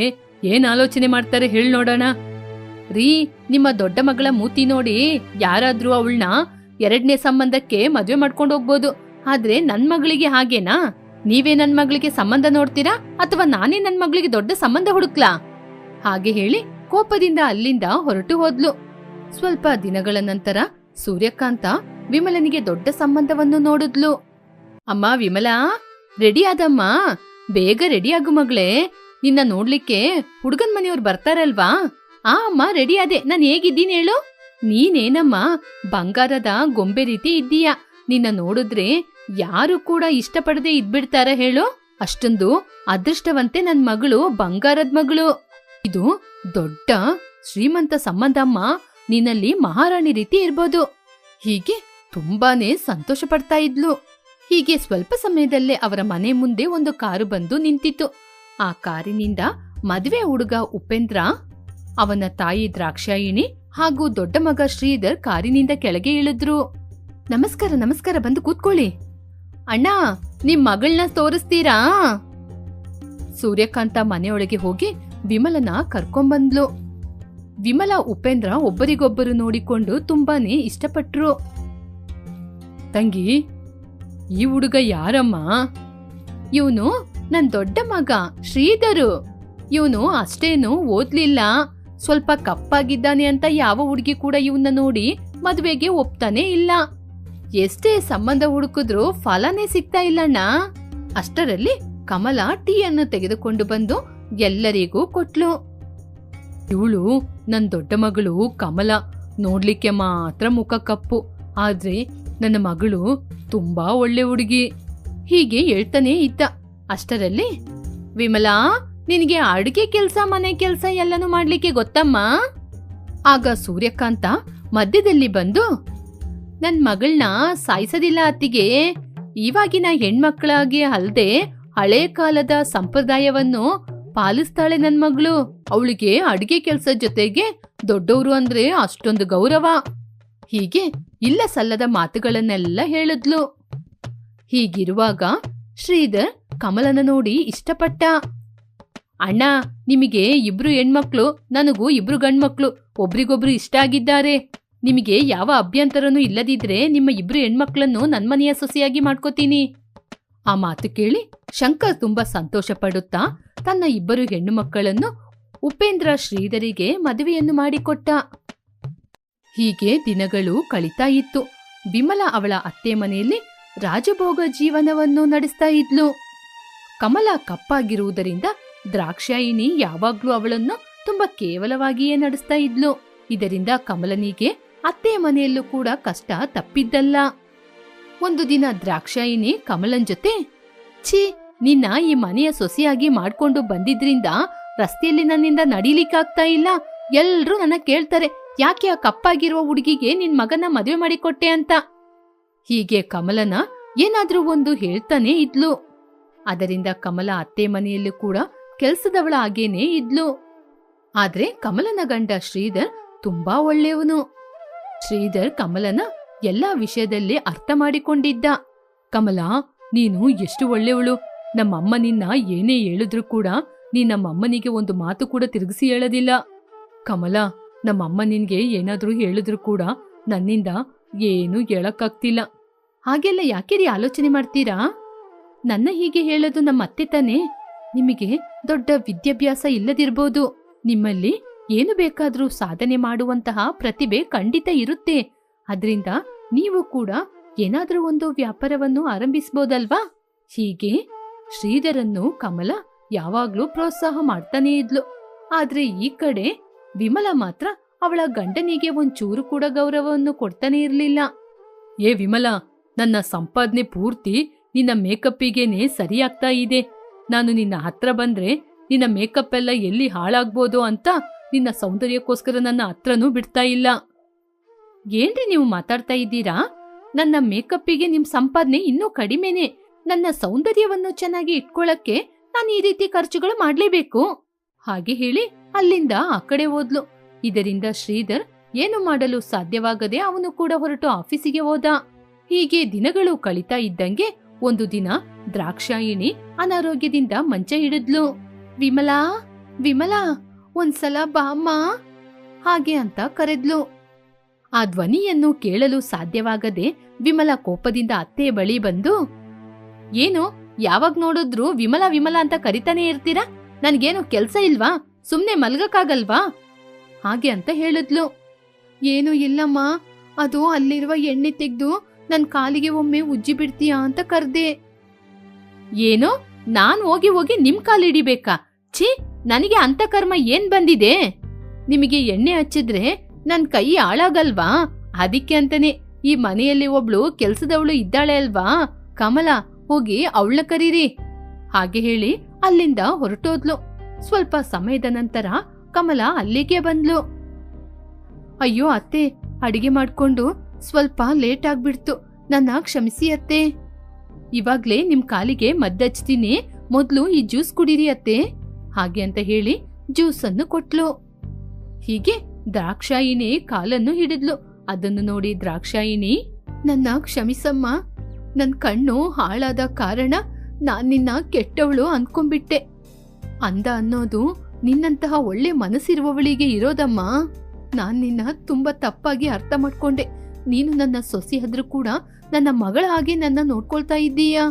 ಏನ್ ಆಲೋಚನೆ ಮಾಡ್ತಾರೆ ಹೇಳ್ ನೋಡೋಣ. ರೀ, ನಿಮ್ಮ ದೊಡ್ಡ ಮಗಳ ಮೂತಿ ನೋಡಿ ಯಾರಾದ್ರೂ ಅವಳನ್ನ ಎರಡನೇ ಸಂಬಂಧಕ್ಕೆ ಮದ್ವೆ ಮಾಡ್ಕೊಂಡು ಹೋಗ್ಬೋದು, ಆದ್ರೆ ನನ್ ಮಗಳಿಗೆ ಹಾಗೇನಾ? ನೀವೇ ನನ್ ಮಗಳಿಗೆ ಸಂಬಂಧ ನೋಡ್ತೀರಾ ಅಥವಾ ನಾನೇ ನನ್ ಮಗಳಿಗೆ ದೊಡ್ಡ ಸಂಬಂಧ ಹುಡುಕ್ಲಾ? ಹಾಗೆ ಹೇಳಿ ಕೋಪದಿಂದ ಅಲ್ಲಿಂದ ಹೊರಟು ಹೋದ್ಲು. ಸ್ವಲ್ಪ ದಿನಗಳ ನಂತರ ಸೂರ್ಯಕಾಂತ ವಿಮಲನಿಗೆ ದೊಡ್ಡ ಸಂಬಂಧವನ್ನು ನೋಡಿದ್ಲು. ಅಮ್ಮ ವಿಮಲಾ, ರೆಡಿ ಆದಮ್ಮ, ಬೇಗ ರೆಡಿ ಆಗು ಮಗಳೇ. ನಿನ್ನ ನೋಡ್ಲಿಕ್ಕೆ ಹುಡುಗನ್ ಮನೆಯವ್ರು ಬರ್ತಾರಲ್ವಾ? ಅಮ್ಮ ರೆಡಿ ಆದೆ. ನಾನ್ ಹೇಗಿದ್ದೀನಿ ಹೇಳು? ನೀನೇನಮ್ಮ ಬಂಗಾರದ ಗೊಂಬೆ ರೀತಿ ಇದ್ದೀಯ. ನಿನ್ನ ನೋಡಿದ್ರೆ ಯಾರು ಕೂಡ ಇಷ್ಟಪಡದೆ ಇದ್ಬಿಡ್ತಾರ ಹೇಳು? ಅಷ್ಟೊಂದು ಅದೃಷ್ಟವಂತೆ ನನ್ ಮಗಳು, ಬಂಗಾರದ ಮಗಳು. ಇದು ದೊಡ್ಡ ಶ್ರೀಮಂತ ಸಂಬಂಧಮ್ಮ, ನಿನ್ನಲ್ಲಿ ಮಹಾರಾಣಿ ರೀತಿ ಇರ್ಬೋದು. ಹೀಗೆ ತುಂಬಾನೇ ಸಂತೋಷ ಪಡ್ತಾ ಇದ್ಲು. ಹೀಗೆ ಸ್ವಲ್ಪ ಸಮಯದಲ್ಲೇ ಅವರ ಮನೆ ಮುಂದೆ ಒಂದು ಕಾರು ಬಂದು ನಿಂತಿತ್ತು. ಆ ಕಾರಿನಿಂದ ಮದುವೆ ಹುಡುಗ ಉಪೇಂದ್ರ, ಅವನ ತಾಯಿ ದ್ರಾಕ್ಷಾಯಿಣಿ ಹಾಗೂ ದೊಡ್ಡ ಮಗ ಶ್ರೀಧರ್ ಕಾರಿನಿಂದ ಕೆಳಗೆ ಇಳಿದ್ರು. ನಮಸ್ಕಾರ ನಮಸ್ಕಾರ, ಬಂದು ಕೂತ್ಕೊಳ್ಳಿ. ಅಣ್ಣ, ನಿಮ್ ಮಗಳನ್ನ ತೋರಿಸ್ತೀರಾ? ಸೂರ್ಯಕಾಂತ ಮನೆಯೊಳಗೆ ಹೋಗಿ ವಿಮಲನ ಕರ್ಕೊಂಬಂದ್ಲು. ವಿಮಲ ಉಪೇಂದ್ರ ಒಬ್ಬರಿಗೊಬ್ಬರು ನೋಡಿಕೊಂಡು ತುಂಬಾನೇ ಇಷ್ಟಪಟ್ರು. ತಂಗಿ, ಈ ಹುಡುಗ ಯಾರಮ್ಮ? ಇವನು ನನ್ ದೊಡ್ಡ ಮಗ ಶ್ರೀಧರು. ಇವನು ಅಷ್ಟೇನು ಓದ್ಲಿಲ್ಲ, ಸ್ವಲ್ಪ ಕಪ್ಪಾಗಿದ್ದಾನೆ ಅಂತ ಯಾವ ಹುಡುಗಿ ಕೂಡ ಇವನ್ನ ನೋಡಿ ಮದ್ವೆಗೆ ಒಪ್ತಾನೆ ಇಲ್ಲ. ಎಷ್ಟೇ ಸಂಬಂಧ ಹುಡುಕಿದ್ರು ಫಲನೇ ಸಿಗ್ತಾ ಇಲ್ಲಣ್ಣ. ಅಷ್ಟರಲ್ಲಿ ಕಮಲ ಟೀಯನ್ನು ತೆಗೆದುಕೊಂಡು ಬಂದು ಎಲ್ಲರಿಗೂ ಕೊಟ್ಲು. ಇವಳು ನನ್ ದೊಡ್ಡ ಮಗಳು ಕಮಲ. ನೋಡ್ಲಿಕ್ಕೆ ಮಾತ್ರ ಮುಖ ಕಪ್ಪು, ಆದ್ರೆ ನನ್ನ ಮಗಳು ತುಂಬಾ ಒಳ್ಳೆ ಹುಡುಗಿ. ಹೀಗೆ ಹೇಳ್ತಾನೆ ಇದ್ದ. ಅಷ್ಟರಲ್ಲಿ, ವಿಮಲಾ, ನಿನಗೆ ಅಡುಗೆ ಕೆಲ್ಸ ಮನೆ ಕೆಲ್ಸ ಎಲ್ಲನೂ ಮಾಡ್ಲಿಕ್ಕೆ ಗೊತ್ತಮ್ಮ? ಆಗ ಸೂರ್ಯಕಾಂತ ಮಧ್ಯದಲ್ಲಿ ಬಂದು, ನನ್ ಮಗಳನ್ನ ಸಾಯಿಸೋದಿಲ್ಲ ಅತ್ತಿಗೆ. ಇವಾಗಿನ ಹೆಣ್ಮಕ್ಳಾಗಿ ಅಲ್ದೆ ಹಳೆ ಕಾಲದ ಸಂಪ್ರದಾಯವನ್ನು ಪಾಲಿಸ್ತಾಳೆ ನನ್ ಮಗಳು. ಅವಳಿಗೆ ಅಡುಗೆ ಕೆಲ್ಸದ ಜೊತೆಗೆ ದೊಡ್ಡವರು ಅಂದ್ರೆ ಅಷ್ಟೊಂದು ಗೌರವ. ಹೀಗೆ ಇಲ್ಲ ಸಲ್ಲದ ಮಾತುಗಳನ್ನೆಲ್ಲ ಹೇಳಿದ್ಲು. ಹೀಗಿರುವಾಗ ಶ್ರೀಧರ್ ಕಮಲನ ನೋಡಿ ಇಷ್ಟಪಟ್ಟ. ಅಣ್ಣ, ನಿಮಗೆ ಇಬ್ರು ಹೆಣ್ಮಕ್ಳು, ನನಗೂ ಇಬ್ರು ಗಂಡ್ಮಕ್ಳು, ಒಬ್ರಿಗೊಬ್ರು ಇಷ್ಟ ಆಗಿದ್ದಾರೆ. ನಿಮಗೆ ಯಾವ ಅಭ್ಯಂತರನೂ ಇಲ್ಲದಿದ್ರೆ ನಿಮ್ಮ ಇಬ್ರು ಹೆಣ್ಮಕ್ಳನ್ನು ನನ್ಮನೆಯ ಸೊಸೆಯಾಗಿ ಮಾಡ್ಕೋತೀನಿ. ಆ ಮಾತು ಕೇಳಿ ಶಂಕರ್ ತುಂಬಾ ಸಂತೋಷ ಪಡುತ್ತಾ ತನ್ನ ಇಬ್ಬರು ಹೆಣ್ಣು ಮಕ್ಕಳನ್ನು ಉಪೇಂದ್ರ ಶ್ರೀಧರಿಗೆ ಮದುವೆಯನ್ನು ಮಾಡಿಕೊಟ್ಟ. ಹೀಗೆ ದಿನಗಳು ಕಳೀತಾ ಇತ್ತು. ವಿಮಲ ಅವಳ ಅತ್ತೆ ಮನೆಯಲ್ಲಿ ರಾಜಭೋಗ ಜೀವನವನ್ನು ನಡೆಸ್ತಾ ಇದ್ಲು. ಕಮಲ ಕಪ್ಪಾಗಿರುವುದರಿಂದ ದ್ರಾಕ್ಷಾಯಿಣಿ ಯಾವಾಗ್ಲೂ ಅವಳನ್ನು ತುಂಬಾ ಕೇವಲವಾಗಿಯೇ ನಡೆಸ್ತಾ ಇದ್ಲು. ಇದರಿಂದ ಕಮಲನಿಗೆ ಅತ್ತೆ ಮನೆಯಲ್ಲೂ ಕೂಡ ಕಷ್ಟ ತಪ್ಪಿದ್ದಲ್ಲ. ಒಂದು ದಿನ ದ್ರಾಕ್ಷಾಯಿಣಿ ಕಮಲನ್ ಜೊತೆ, ಛೀ, ನಿನ್ನ ಈ ಮನೆಯ ಸೊಸೆಯಾಗಿ ಮಾಡ್ಕೊಂಡು ಬಂದಿದ್ರಿಂದ ರಸ್ತೆಯಲ್ಲಿ ನನ್ನಿಂದ ನಡೀಲಿಕ್ಕಾಗ್ತಾ ಇಲ್ಲ. ಎಲ್ರೂ ನನ್ನ ಕೇಳ್ತಾರೆ, ಯಾಕೆ ಆ ಕಪ್ಪಾಗಿರುವ ಹುಡುಗಿಗೆ ನಿನ್ ಮಗನ ಮದುವೆ ಮಾಡಿಕೊಟ್ಟೆ ಅಂತ. ಹೀಗೆ ಕಮಲನ ಏನಾದ್ರೂ ಒಂದು ಹೇಳ್ತಾನೆ ಇದ್ಲು. ಅದರಿಂದ ಕಮಲ ಅತ್ತೆ ಮನೆಯಲ್ಲೂ ಕೂಡ ಕೆಲ್ಸದವಳ ಹಾಗೇನೇ ಇದ್ಲು. ಆದ್ರೆ ಕಮಲನ ಗಂಡ ಶ್ರೀಧರ್ ತುಂಬಾ ಒಳ್ಳೆಯವನು. ಶ್ರೀಧರ್ ಕಮಲನ ಎಲ್ಲಾ ವಿಷಯದಲ್ಲಿ ಅರ್ಥ ಮಾಡಿಕೊಂಡಿದ್ದ. ಕಮಲ, ನೀನು ಎಷ್ಟು ಒಳ್ಳೆಯವಳು. ನಮ್ಮಮ್ಮ ನಿನ್ನ ಏನೇ ಹೇಳಿದ್ರು ಕೂಡ ನೀನ್ ನಮ್ಮಮ್ಮನಿಗೆ ಒಂದು ಮಾತು ಕೂಡ ತಿರುಗಿಸಿ ಹೇಳೋದಿಲ್ಲ. ಕಮಲ, ನಮ್ಮಮ್ಮ ನಿನ್ಗೆ ಏನಾದ್ರೂ ಹೇಳಿದ್ರು ಕೂಡ ನನ್ನಿಂದ ಏನೂ ಹೇಳಕ್ಕಾಗ್ತಿಲ್ಲ. ಹಾಗೆಲ್ಲ ಯಾಕೆ ಆಲೋಚನೆ ಮಾಡ್ತೀರಾ? ನನ್ನ ಹೀಗೆ ಹೇಳೋದು ನಮ್ಮ ಅತ್ತೆ ತಾನೆ. ನಿಮಗೆ ದೊಡ್ಡ ವಿದ್ಯಾಭ್ಯಾಸ ಇಲ್ಲದಿರ್ಬೋದು, ನಿಮ್ಮಲ್ಲಿ ಏನು ಬೇಕಾದ್ರೂ ಸಾಧನೆ ಮಾಡುವಂತಹ ಪ್ರತಿಭೆ ಖಂಡಿತ ಇರುತ್ತೆ. ಅದ್ರಿಂದ ನೀವು ಕೂಡ ಏನಾದ್ರೂ ಒಂದು ವ್ಯಾಪಾರವನ್ನು ಆರಂಭಿಸಬಹುದಲ್ವಾ? ಹೀಗೆ ಶ್ರೀಧರನ್ನು ಕಮಲ ಯಾವಾಗ್ಲೂ ಪ್ರೋತ್ಸಾಹ ಮಾಡ್ತಾನೇ ಇದ್ಲು. ಆದ್ರೆ ಈ ಕಡೆ ವಿಮಲ ಮಾತ್ರ ಅವಳ ಗಂಡನಿಗೆ ಒಂಚೂರು ಕೂಡ ಗೌರವವನ್ನು ಕೊಡ್ತಾನೆ ಇರ್ಲಿಲ್ಲ. ಏ ವಿಮಲ, ನನ್ನ ಸಂಪಾದನೆ ಪೂರ್ತಿ ನಿನ್ನ ಮೇಕಪ್ಪಿಗೇನೆ ಸರಿಯಾಗ್ತಾ ಇದೆ. ನಾನು ನಿನ್ನ ಹತ್ರ ಬಂದ್ರೆ ನಿನ್ನ ಮೇಕಪ್ ಎಲ್ಲ ಎಲ್ಲಿ ಹಾಳಾಗ್ಬೋದು ಅಂತ ನಿನ್ನ ಸೌಂದರ್ಯಕ್ಕೋಸ್ಕರ ನನ್ನ ಹತ್ರನೂ ಬಿಡ್ತಾ ಇಲ್ಲ. ಏನ್ರಿ ನೀವು ಮಾತಾಡ್ತಾ ಇದ್ದೀರಾ? ನನ್ನ ಮೇಕಪ್ಪಿಗೆ ನಿಮ್ ಸಂಪಾದನೆ ಇನ್ನೂ ಕಡಿಮೆನೆ. ನನ್ನ ಸೌಂದರ್ಯವನ್ನು ಚೆನ್ನಾಗಿ ಇಟ್ಕೊಳ್ಳಕ್ಕೆ ನಾನು ಈ ರೀತಿ ಖರ್ಚುಗಳು ಮಾಡ್ಲೇಬೇಕು. ಹಾಗೆ ಹೇಳಿ ಅಲ್ಲಿಂದ ಆ ಕಡೆ ಹೋದ್ಲು. ಇದರಿಂದ ಶ್ರೀಧರ್ ಏನು ಮಾಡಲು ಸಾಧ್ಯವಾಗದೆ ಅವನು ಕೂಡ ಹೊರಟು ಆಫೀಸಿಗೆ ಹೋದ. ಹೀಗೆ ದಿನಗಳು ಕಳೀತಾ ಇದ್ದಂಗೆ ಒಂದು ದಿನ ದ್ರಾಕ್ಷಾಯಿಣಿ ಅನಾರೋಗ್ಯದಿಂದ ಮಂಚ ಹಿಡಿದ್ಲು. ವಿಮಲಾ, ವಿಮಲಾ, ಒಂದ್ಸಲ ಬಾಮ್ಮ ಹಾಗೆ ಅಂತ ಕರೆದ್ಲು. ಆ ಧ್ವನಿಯನ್ನು ಕೇಳಲು ಸಾಧ್ಯವಾಗದೆ ವಿಮಲ ಕೋಪದಿಂದ ಅತ್ತೆ ಬಳಿ ಬಂದು, ಏನು ಯಾವಾಗ ನೋಡಿದ್ರು ವಿಮಲಾ ವಿಮಲಾ ಅಂತ ಕರಿತಾನೆ ಇರ್ತೀರಾ? ನನ್ಗೇನು ಕೆಲ್ಸ ಇಲ್ವಾ? ಸುಮ್ನೆ ಮಲ್ಗಕ್ಕಾಗಲ್ವಾ? ಹಾಗೆ ಅಂತ ಹೇಳಿದ್ಲು. ಏನು ಇಲ್ಲಮ್ಮ, ಅದು ಅಲ್ಲಿರುವ ಎಣ್ಣೆ ತೆಗ್ದು ನನ್ ಕಾಲಿಗೆ ಒಮ್ಮೆ ಉಜ್ಜಿ ಬಿಡ್ತೀಯಾ ಅಂತ ಕರ್ದೆ. ಏನೋ ನಾನ್ ಹೋಗಿ ಹೋಗಿ ನಿಮ್ ಕಾಲಿಡಿಬೇಕಾ? ಛೀ, ನನಗೆ ಅಂತ ಕರ್ಮ ಏನ್ ಬಂದಿದೆ? ನಿಮಗೆ ಎಣ್ಣೆ ಹಚ್ಚಿದ್ರೆ ನನ್ ಕೈ ಹಾಳಾಗಲ್ವಾ? ಅದಕ್ಕೆ ಅಂತಾನೆ ಈ ಮನೆಯಲ್ಲಿ ಒಬ್ಳು ಕೆಲ್ಸದವಳು ಇದ್ದಾಳೆ ಅಲ್ವಾ, ಕಮಲ, ಹೋಗಿ ಅವಳನ್ನ ಕರೀರಿ. ಹಾಗೆ ಹೇಳಿ ಅಲ್ಲಿಂದ ಹೊರಟೋದ್ಲು. ಸ್ವಲ್ಪ ಸಮಯದ ನಂತರ ಕಮಲ ಅಲ್ಲಿಗೆ ಬಂದ್ಲು. ಅಯ್ಯೋ ಅತ್ತೆ, ಅಡಿಗೆ ಮಾಡ್ಕೊಂಡು ಸ್ವಲ್ಪ ಲೇಟ್ ಆಗ್ಬಿಡ್ತು, ನನ್ನ ಕ್ಷಮಿಸಿ ಅತ್ತೆ. ಇವಾಗ್ಲೇ ನಿಮ್ ಕಾಲಿಗೆ ಮದ್ದಚ್ತೀನಿ, ಮೊದ್ಲು ಈ ಜ್ಯೂಸ್ ಕುಡೀರಿ ಅತ್ತೆ. ಹಾಗೆ ಅಂತ ಹೇಳಿ ಜ್ಯೂಸ್ ಅನ್ನು ಕೊಟ್ಲು. ಹೀಗೆ ದ್ರಾಕ್ಷಾಯಿಣಿ ಕಾಲನ್ನು ಹಿಡಿದ್ಲು. ಅದನ್ನು ನೋಡಿ ದ್ರಾಕ್ಷಾಯಿಣಿ, ನನ್ನ ಕ್ಷಮಿಸಮ್ಮ, ನನ್ ಕಣ್ಣು ಹಾಳಾದ ಕಾರಣ ನಾನ್ ನಿನ್ನ ಕೆಟ್ಟವಳು ಅನ್ಕೊಂಡ್ಬಿಟ್ಟೆ. ಅಂದ ಅನ್ನೋದು ನಿನ್ನಂತಹ ಒಳ್ಳೆ ಮನಸ್ಸಿರುವವಳಿಗೆ ಇರೋದಮ್ಮ. ನಾನ್ ನಿನ್ನ ತುಂಬಾ ತಪ್ಪಾಗಿ ಅರ್ಥ ಮಾಡ್ಕೊಂಡೆ. ನೀನು ನನ್ನ ಸೊಸೆ ಆದ್ರೂ ಕೂಡ ನನ್ನ ಮಗಳ ಹಾಗೆ ನನ್ನ ನೋಡ್ಕೊಳ್ತಾ ಇದ್ದೀಯಾ?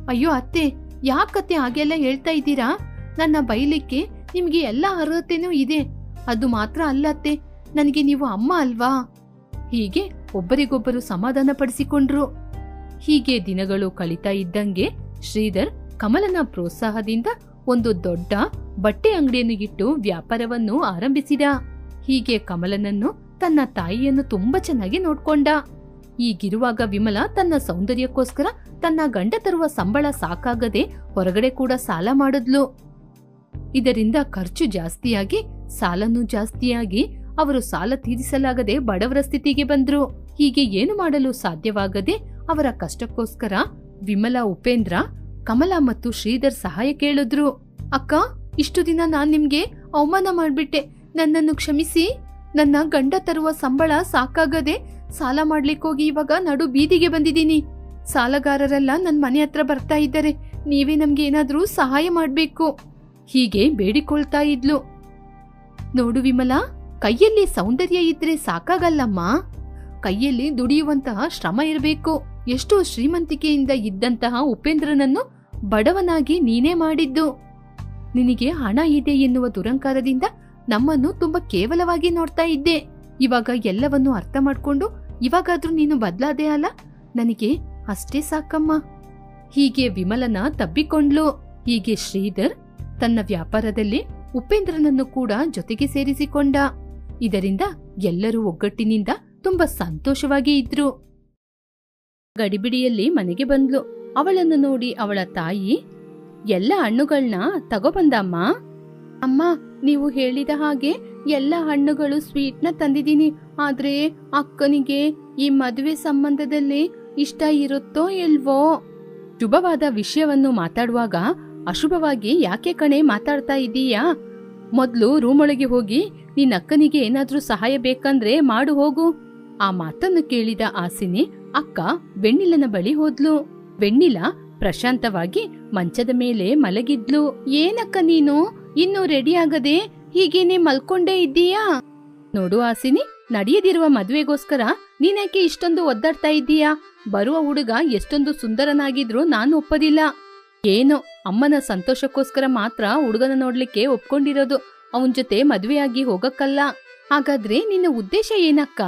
ಅಯ್ಯೋ ಅತ್ತೆ, ಯಾಕತ್ತೆ ಹಾಗೆಲ್ಲ ಹೇಳ್ತಾ ಇದ್ದೀರಾ? ನನ್ನ ಬೈಲಿಕ್ಕೆ ನಿಮ್ಗೆ ಎಲ್ಲ ಅರ್ಹತೆನೂ ಇದೆ. ಅದು ಮಾತ್ರ ಅಲ್ಲತ್ತೆ, ನನಗೆ ನೀವು ಅಮ್ಮ ಅಲ್ವಾ? ಹೀಗೆ ಒಬ್ಬರಿಗೊಬ್ಬರು ಸಮಾಧಾನ ಪಡಿಸಿಕೊಂಡ್ರು. ಹೀಗೆ ದಿನಗಳು ಕಳೀತಾ ಇದ್ದಂಗೆ ಶ್ರೀಧರ್ ಕಮಲನ ಪ್ರೋತ್ಸಾಹದಿಂದ ಒಂದು ದೊಡ್ಡ ಬಟ್ಟೆ ಅಂಗಡಿಯನ್ನು ಇಟ್ಟು ವ್ಯಾಪಾರವನ್ನು ಆರಂಭಿಸಿದ. ಹೀಗೆ ಕಮಲನನ್ನು ತನ್ನ ತಾಯಿಯನ್ನು ತುಂಬಾ ಚೆನ್ನಾಗಿ ನೋಡ್ಕೊಂಡ. ಈಗಿರುವಾಗ ವಿಮಲ ತನ್ನ ಸೌಂದರ್ಯಕ್ಕೋಸ್ಕರ ತನ್ನ ಗಂಡ ತರುವ ಸಂಬಳ ಸಾಕಾಗದೆ ಹೊರಗಡೆ ಕೂಡ ಸಾಲ ಮಾಡಿದ್ಲು. ಇದರಿಂದ ಖರ್ಚು ಜಾಸ್ತಿಯಾಗಿ ಸಾಲನೂ ಜಾಸ್ತಿಯಾಗಿ ಅವರು ಸಾಲ ತೀರಿಸಲಾಗದೆ ಬಡವರ ಸ್ಥಿತಿಗೆ ಬಂದ್ರು. ಹೀಗೆ ಏನು ಮಾಡಲು ಸಾಧ್ಯವಾಗದೆ ಅವರ ಕಷ್ಟಕ್ಕೋಸ್ಕರ ವಿಮಲ, ಉಪೇಂದ್ರ, ಕಮಲ ಮತ್ತು ಶ್ರೀಧರ್ ಸಹಾಯ ಕೇಳಿದ್ರು. ಅಕ್ಕ, ಇಷ್ಟು ದಿನ ನಾನ್ ನಿಮ್ಗೆ ಅವಮಾನ ಮಾಡ್ಬಿಟ್ಟೆ, ನನ್ನನ್ನು ಕ್ಷಮಿಸಿ. ನನ್ನ ಗಂಡ ತರುವ ಸಂಬಳ ಸಾಕಾಗದೆ ಸಾಲ ಮಾಡ್ಲಿಕ್ಕೋಗಿ ಇವಾಗ ನಡು ಬೀದಿಗೆ ಬಂದಿದ್ದೀನಿ. ಸಾಲಗಾರರೆಲ್ಲ ನನ್ ಮನೆ ಹತ್ರ ಬರ್ತಾ ಇದ್ದಾರೆ, ನೀವೇ ನಮ್ಗೆ ಏನಾದ್ರೂ ಸಹಾಯ ಮಾಡ್ಬೇಕು. ಹೀಗೆ ಬೇಡಿಕೊಳ್ತಾ ಇದ್ಲು. ನೋಡು ವಿಮಲಾ, ಕೈಯಲ್ಲಿ ಸೌಂದರ್ಯ ಇದ್ರೆ ಸಾಕಾಗಲ್ಲಮ್ಮ, ಕೈಯಲ್ಲಿ ದುಡಿಯುವಂತಹ ಶ್ರಮ ಇರಬೇಕು. ಎಷ್ಟೋ ಶ್ರೀಮಂತಿಕೆಯಿಂದ ಇದ್ದಂತಹ ಉಪೇಂದ್ರನನ್ನು ಬಡವನಾಗಿ ನೀನೇ ಮಾಡಿದ್ದು. ನಿನಗೆ ಹಣ ಇದೆ ಎನ್ನುವ ದುರಂಕಾರದಿಂದ ನಮ್ಮನ್ನು ತುಂಬಾ ಕೇವಲವಾಗಿ ನೋಡ್ತಾ ಇದ್ದೆ. ಇವಾಗ ಎಲ್ಲವನ್ನೂ ಅರ್ಥ ಮಾಡ್ಕೊಂಡು ಇವಾಗಾದ್ರೂ ನೀನು ಬದ್ಲಾದೆ ಅಲ್ಲ, ನನಗೆ ಅಷ್ಟೇ ಸಾಕಮ್ಮ. ಹೀಗೆ ವಿಮಲನ ತಬ್ಬಿಕೊಂಡ್ಲು. ಹೀಗೆ ಶ್ರೀಧರ್ ತನ್ನ ವ್ಯಾಪಾರದಲ್ಲಿ ಉಪೇಂದ್ರನನ್ನು ಕೂಡ ಜೊತೆಗೆ ಸೇರಿಸಿಕೊಂಡ. ಇದರಿಂದ ಎಲ್ಲರೂ ಒಗ್ಗಟ್ಟಿನಿಂದ ತುಂಬಾ ಸಂತೋಷವಾಗಿ ಇದ್ರು. ಗಡಿಬಿಡಿಯಲ್ಲಿ ಮನೆಗೆ ಬಂದ್ಲು. ಅವಳನ್ನು ನೋಡಿ ಅವಳ ತಾಯಿ, ಎಲ್ಲ ಹಣ್ಣುಗಳನ್ನ ತಗೊಬಂದಮ್ಮ. ಅಮ್ಮ, ನೀವು ಹೇಳಿದ ಹಾಗೆ ಎಲ್ಲ ಹಣ್ಣುಗಳು ಸ್ವೀಟ್ನ ತಂದಿದ್ದೀನಿ. ಆದ್ರೆ ಅಕ್ಕನಿಗೆ ಈ ಮದುವೆ ಸಂಬಂಧದಲ್ಲಿ ಇಷ್ಟ ಇರುತ್ತೋ ಇಲ್ವೋ? ಶುಭವಾದ ವಿಷಯವನ್ನು ಮಾತಾಡುವಾಗ ಅಶುಭವಾಗಿ ಯಾಕೆ ಕಣೆ ಮಾತಾಡ್ತಾ ಇದ್ದೀಯಾ? ಮೊದ್ಲು ರೂಮೊಳಗೆ ಹೋಗಿ ನಿನ್ನ ಅಕ್ಕನಿಗೆ ಏನಾದ್ರೂ ಸಹಾಯ ಬೇಕಂದ್ರೆ ಮಾಡು ಹೋಗು. ಆ ಮಾತನ್ನು ಕೇಳಿದ ಆಸಿನಿ ಅಕ್ಕ ವೆಣ್ಣಿಲನ ಬಳಿ ಹೋದ್ಲು. ವೆಣ್ಣಿಲ ಪ್ರಶಾಂತವಾಗಿ ಮಂಚದ ಮೇಲೆ ಮಲಗಿದ್ಲು. ಏನಕ್ಕ ನೀನು ಇನ್ನು ರೆಡಿ ಆಗದೆ ಹೀಗೇನೆ ಮಲ್ಕೊಂಡೇ ಇದ್ದೀಯಾ? ನೋಡು ಆಸಿನಿ, ನಡೆಯದಿರುವ ಮದುವೆಗೋಸ್ಕರ ನೀನ್ಯಾಕೆ ಇಷ್ಟೊಂದು ಒದ್ದಾಡ್ತಾ ಇದ್ದೀಯಾ? ಬರುವ ಹುಡುಗ ಎಷ್ಟೊಂದು ಸುಂದರನಾಗಿದ್ರು ನಾನು ಒಪ್ಪದಿಲ್ಲ. ಏನೋ ಅಮ್ಮನ ಸಂತೋಷಕ್ಕೋಸ್ಕರ ಮಾತ್ರ ಹುಡುಗನ ನೋಡ್ಲಿಕ್ಕೆ ಒಪ್ಕೊಂಡಿರೋದು, ಅವನ್ ಜೊತೆ ಮದುವೆಯಾಗಿ ಹೋಗಕ್ಕಲ್ಲ. ಹಾಗಾದ್ರೆ ನಿನ್ನ ಉದ್ದೇಶ ಏನಕ್ಕ?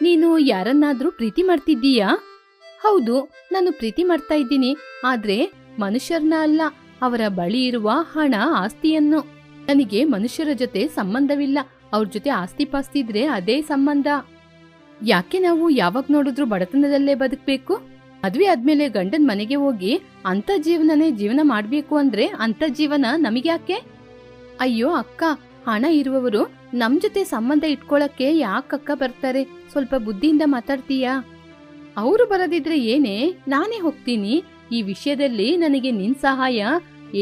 ನೀನು ಯಾರನ್ನಾದ್ರೂ ಪ್ರೀತಿ ಮಾಡ್ತಿದ್ದೀಯಾ? ಹೌದು, ನಾನು ಪ್ರೀತಿ ಮಾಡ್ತಾ ಇದ್ದೀನಿ. ಆದ್ರೆ ಮನುಷ್ಯರನ್ನ ಅಲ್ಲ, ಅವರ ಬಳಿ ಇರುವ ಹಣ ಆಸ್ತಿಯನ್ನು. ನನಗೆ ಮನುಷ್ಯರ ಜೊತೆ ಸಂಬಂಧವಿಲ್ಲ, ಅವ್ರ ಜೊತೆ ಆಸ್ತಿ ಪಾಸ್ತಿ ಇದ್ರೆ ಅದೇ ಸಂಬಂಧ. ಯಾಕೆ ನಾವು ಯಾವಾಗ ನೋಡಿದ್ರು ಬಡತನದಲ್ಲೇ ಬದುಕ್ಬೇಕು? ಮದ್ವೆ ಆದ್ಮೇಲೆ ಗಂಡನ್ ಮನೆಗೆ ಹೋಗಿ ಅಂತ ಜೀವನನೇ ಜೀವನ ಮಾಡ್ಬೇಕು ಅಂದ್ರೆ ಅಂತ ಜೀವನ ನಮಗ್ಯಾಕೆ? ಅಯ್ಯೋ ಅಕ್ಕ, ಹಣ ಇರುವವರು ನಮ್ ಜೊತೆ ಸಂಬಂಧ ಇಟ್ಕೊಳಕ್ಕೆ ಯಾಕಕ್ಕ ಬರ್ತಾರೆ? ಸ್ವಲ್ಪ ಬುದ್ಧಿಯಿಂದ ಮಾತಾಡ್ತೀಯಾ? ಅವರು ಬರದಿದ್ರೆ ಏನೇ, ನಾನೇ ಹೋಗ್ತೀನಿ. ಈ ವಿಷಯದಲ್ಲಿ ನನಗೆ ನಿನ್ ಸಹಾಯ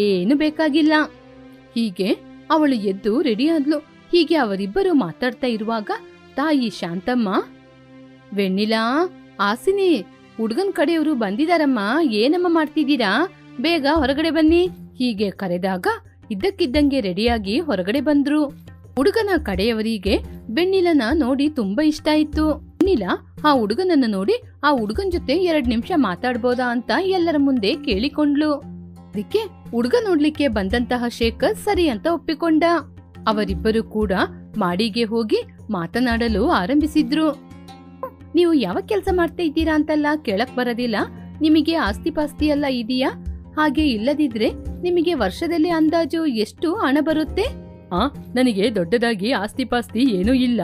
ಏನು ಬೇಕಾಗಿಲ್ಲ. ಹೀಗೆ ಅವಳು ಎದ್ದು ರೆಡಿ ಆದ್ಲು. ಹೀಗೆ ಅವರಿಬ್ಬರು ಮಾತಾಡ್ತಾ ಇರುವಾಗ ತಾಯಿ ಶಾಂತಮ್ಮ, ವೆಣ್ಣಿಲಾ, ಆಸಿನಿ, ಹುಡ್ಗನ್ ಕಡೆಯವರು ಬಂದಿದಾರಮ್ಮ, ಏನಮ್ಮ ಮಾಡ್ತಿದ್ದೀರಾ? ಬೇಗ ಹೊರಗಡೆ ಬನ್ನಿ. ಹೀಗೆ ಕರೆದಾಗ ಇದ್ದಕ್ಕಿದ್ದಂಗೆ ರೆಡಿಯಾಗಿ ಹೊರಗಡೆ ಬಂದ್ರು. ಹುಡುಗನ ಕಡೆಯವರಿಗೆ ಬೆಣ್ಣಿಲನ ನೋಡಿ ತುಂಬಾ ಇಷ್ಟ ಆಯ್ತು. ಬೆಣ್ಣಿಲ ಆ ಹುಡುಗನನ್ನ ನೋಡಿ ಆ ಹುಡುಗನ್ ಜೊತೆ 2 ನಿಮಿಷ ಮಾತಾಡ್ಬೋದಾ ಅಂತ ಎಲ್ಲರ ಮುಂದೆ ಕೇಳಿಕೊಂಡ್ಲು. ಅದಕ್ಕೆ ಹುಡುಗ ನೋಡ್ಲಿಕ್ಕೆ ಬಂದಂತಹ ಶೇಖರ್ ಸರಿ ಅಂತ ಒಪ್ಪಿಕೊಂಡ. ಅವರಿಬ್ಬರು ಕೂಡ ಮಾಡಿಗೆ ಹೋಗಿ ಮಾತನಾಡಲು ಆರಂಭಿಸಿದ್ರು. ನೀವು ಯಾವ ಕೆಲಸ ಮಾಡ್ತಾ ಇದ್ದೀರಾ ಅಂತೆಲ್ಲ ಕೇಳಕ್ ಬರೋದಿಲ್ಲ. ನಿಮಗೆ ಆಸ್ತಿ ಪಾಸ್ತಿ ಎಲ್ಲ ಇದೆಯಾ? ಹಾಗೆ ಇಲ್ಲದಿದ್ರೆ ನಿಮಗೆ ವರ್ಷದಲ್ಲಿ ಅಂದಾಜು ಎಷ್ಟು ಹಣ ಬರುತ್ತೆ? ನನಗೆ ದೊಡ್ಡದಾಗಿ ಆಸ್ತಿ ಪಾಸ್ತಿ ಏನೂ ಇಲ್ಲ.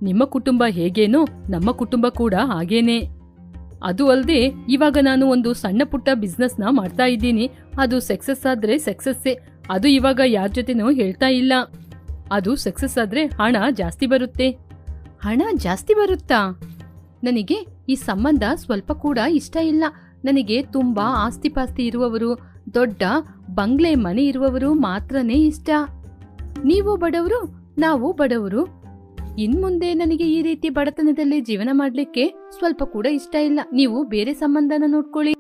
ನಿಮ್ಮ ಕುಟುಂಬ ಹೇಗೇನೋ ನಮ್ಮ ಕುಟುಂಬ ಕೂಡ ಹಾಗೇನೆ. ಅದು ಅಲ್ಲದೆ ಇವಾಗ ನಾನು ಒಂದು ಸಣ್ಣ ಪುಟ್ಟ ಬಿಸ್ನೆಸ್ ನ ಮಾಡ್ತಾ ಇದ್ದೀನಿ. ಅದು ಸಕ್ಸಸ್ ಆದ್ರೆ ಸಕ್ಸಸ್ಸೇ. ಅದು ಇವಾಗ ಯಾರ ಜೊತೆನೂ ಹೇಳ್ತಾ ಇಲ್ಲ. ಅದು ಸಕ್ಸಸ್ ಆದ್ರೆ ಹಣ ಜಾಸ್ತಿ ಬರುತ್ತೆ. ಹಣ ಜಾಸ್ತಿ ಬರುತ್ತಾ? ನನಗೆ ಈ ಸಂಬಂಧ ಸ್ವಲ್ಪ ಕೂಡ ಇಷ್ಟ ಇಲ್ಲ. ನನಗೆ ತುಂಬಾ ಆಸ್ತಿ ಪಾಸ್ತಿ ಇರುವವರು, ದೊಡ್ಡ ಬಂಗ್ಲೆ ಮನೆ ಇರುವವರು ಮಾತ್ರನೇ ಇಷ್ಟ. ನೀವು ಬಡವರು, ನಾವು ಬಡವರು. ಇನ್ಮುಂದೆ ನನಗೆ ಈ ರೀತಿ ಬಡತನದಲ್ಲಿ ಜೀವನ ಮಾಡ್ಲಿಕ್ಕೆ ಸ್ವಲ್ಪ ಕೂಡ ಇಷ್ಟ ಇಲ್ಲ. ನೀವು ಬೇರೆ ಸಂಬಂಧನ ನೋಡ್ಕೊಳ್ಳಿ.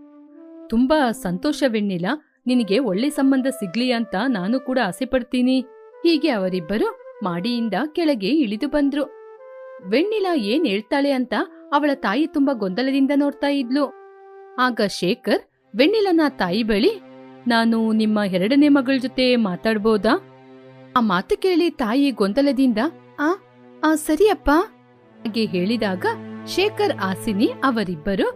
ತುಂಬಾ ಸಂತೋಷ ವೆಣ್ಣಿಲ, ನಿನಗೆ ಒಳ್ಳೆ ಸಂಬಂಧ ಸಿಗ್ಲಿ ಅಂತ ನಾನು ಕೂಡ ಆಸೆ ಪಡ್ತೀನಿ. ಹೀಗೆ ಅವರಿಬ್ಬರು ಮಾಡಿಯಿಂದ ಕೆಳಗೆ ಇಳಿದು ಬಂದ್ರು. ವೆಣ್ಣಿಲ ಏನ್ ಹೇಳ್ತಾಳೆ ಅಂತ ಅವಳ ತಾಯಿ ತುಂಬಾ ಗೊಂದಲದಿಂದ ನೋಡ್ತಾ ಇದ್ಲು. ಆಗ ಶೇಖರ್ ವೆಣ್ಣಿಲನ ತಾಯಿ ಬಳಿ, ನಾನು ನಿಮ್ಮ 2ನೇ ಮಗಳ ಜೊತೆ ಮಾತಾಡ್ಬೋದಾ? ಆ ಮಾತು ಕೇಳಿ ತಾಯಿ ಗೊಂದಲದಿಂದ ಸರಿಯಪ್ಪ ಹಾಗೆ ಹೇಳಿದಾಗ ಶೇಖರ್ ಆಸಿನಿ ಅವರಿಬ್ಬರು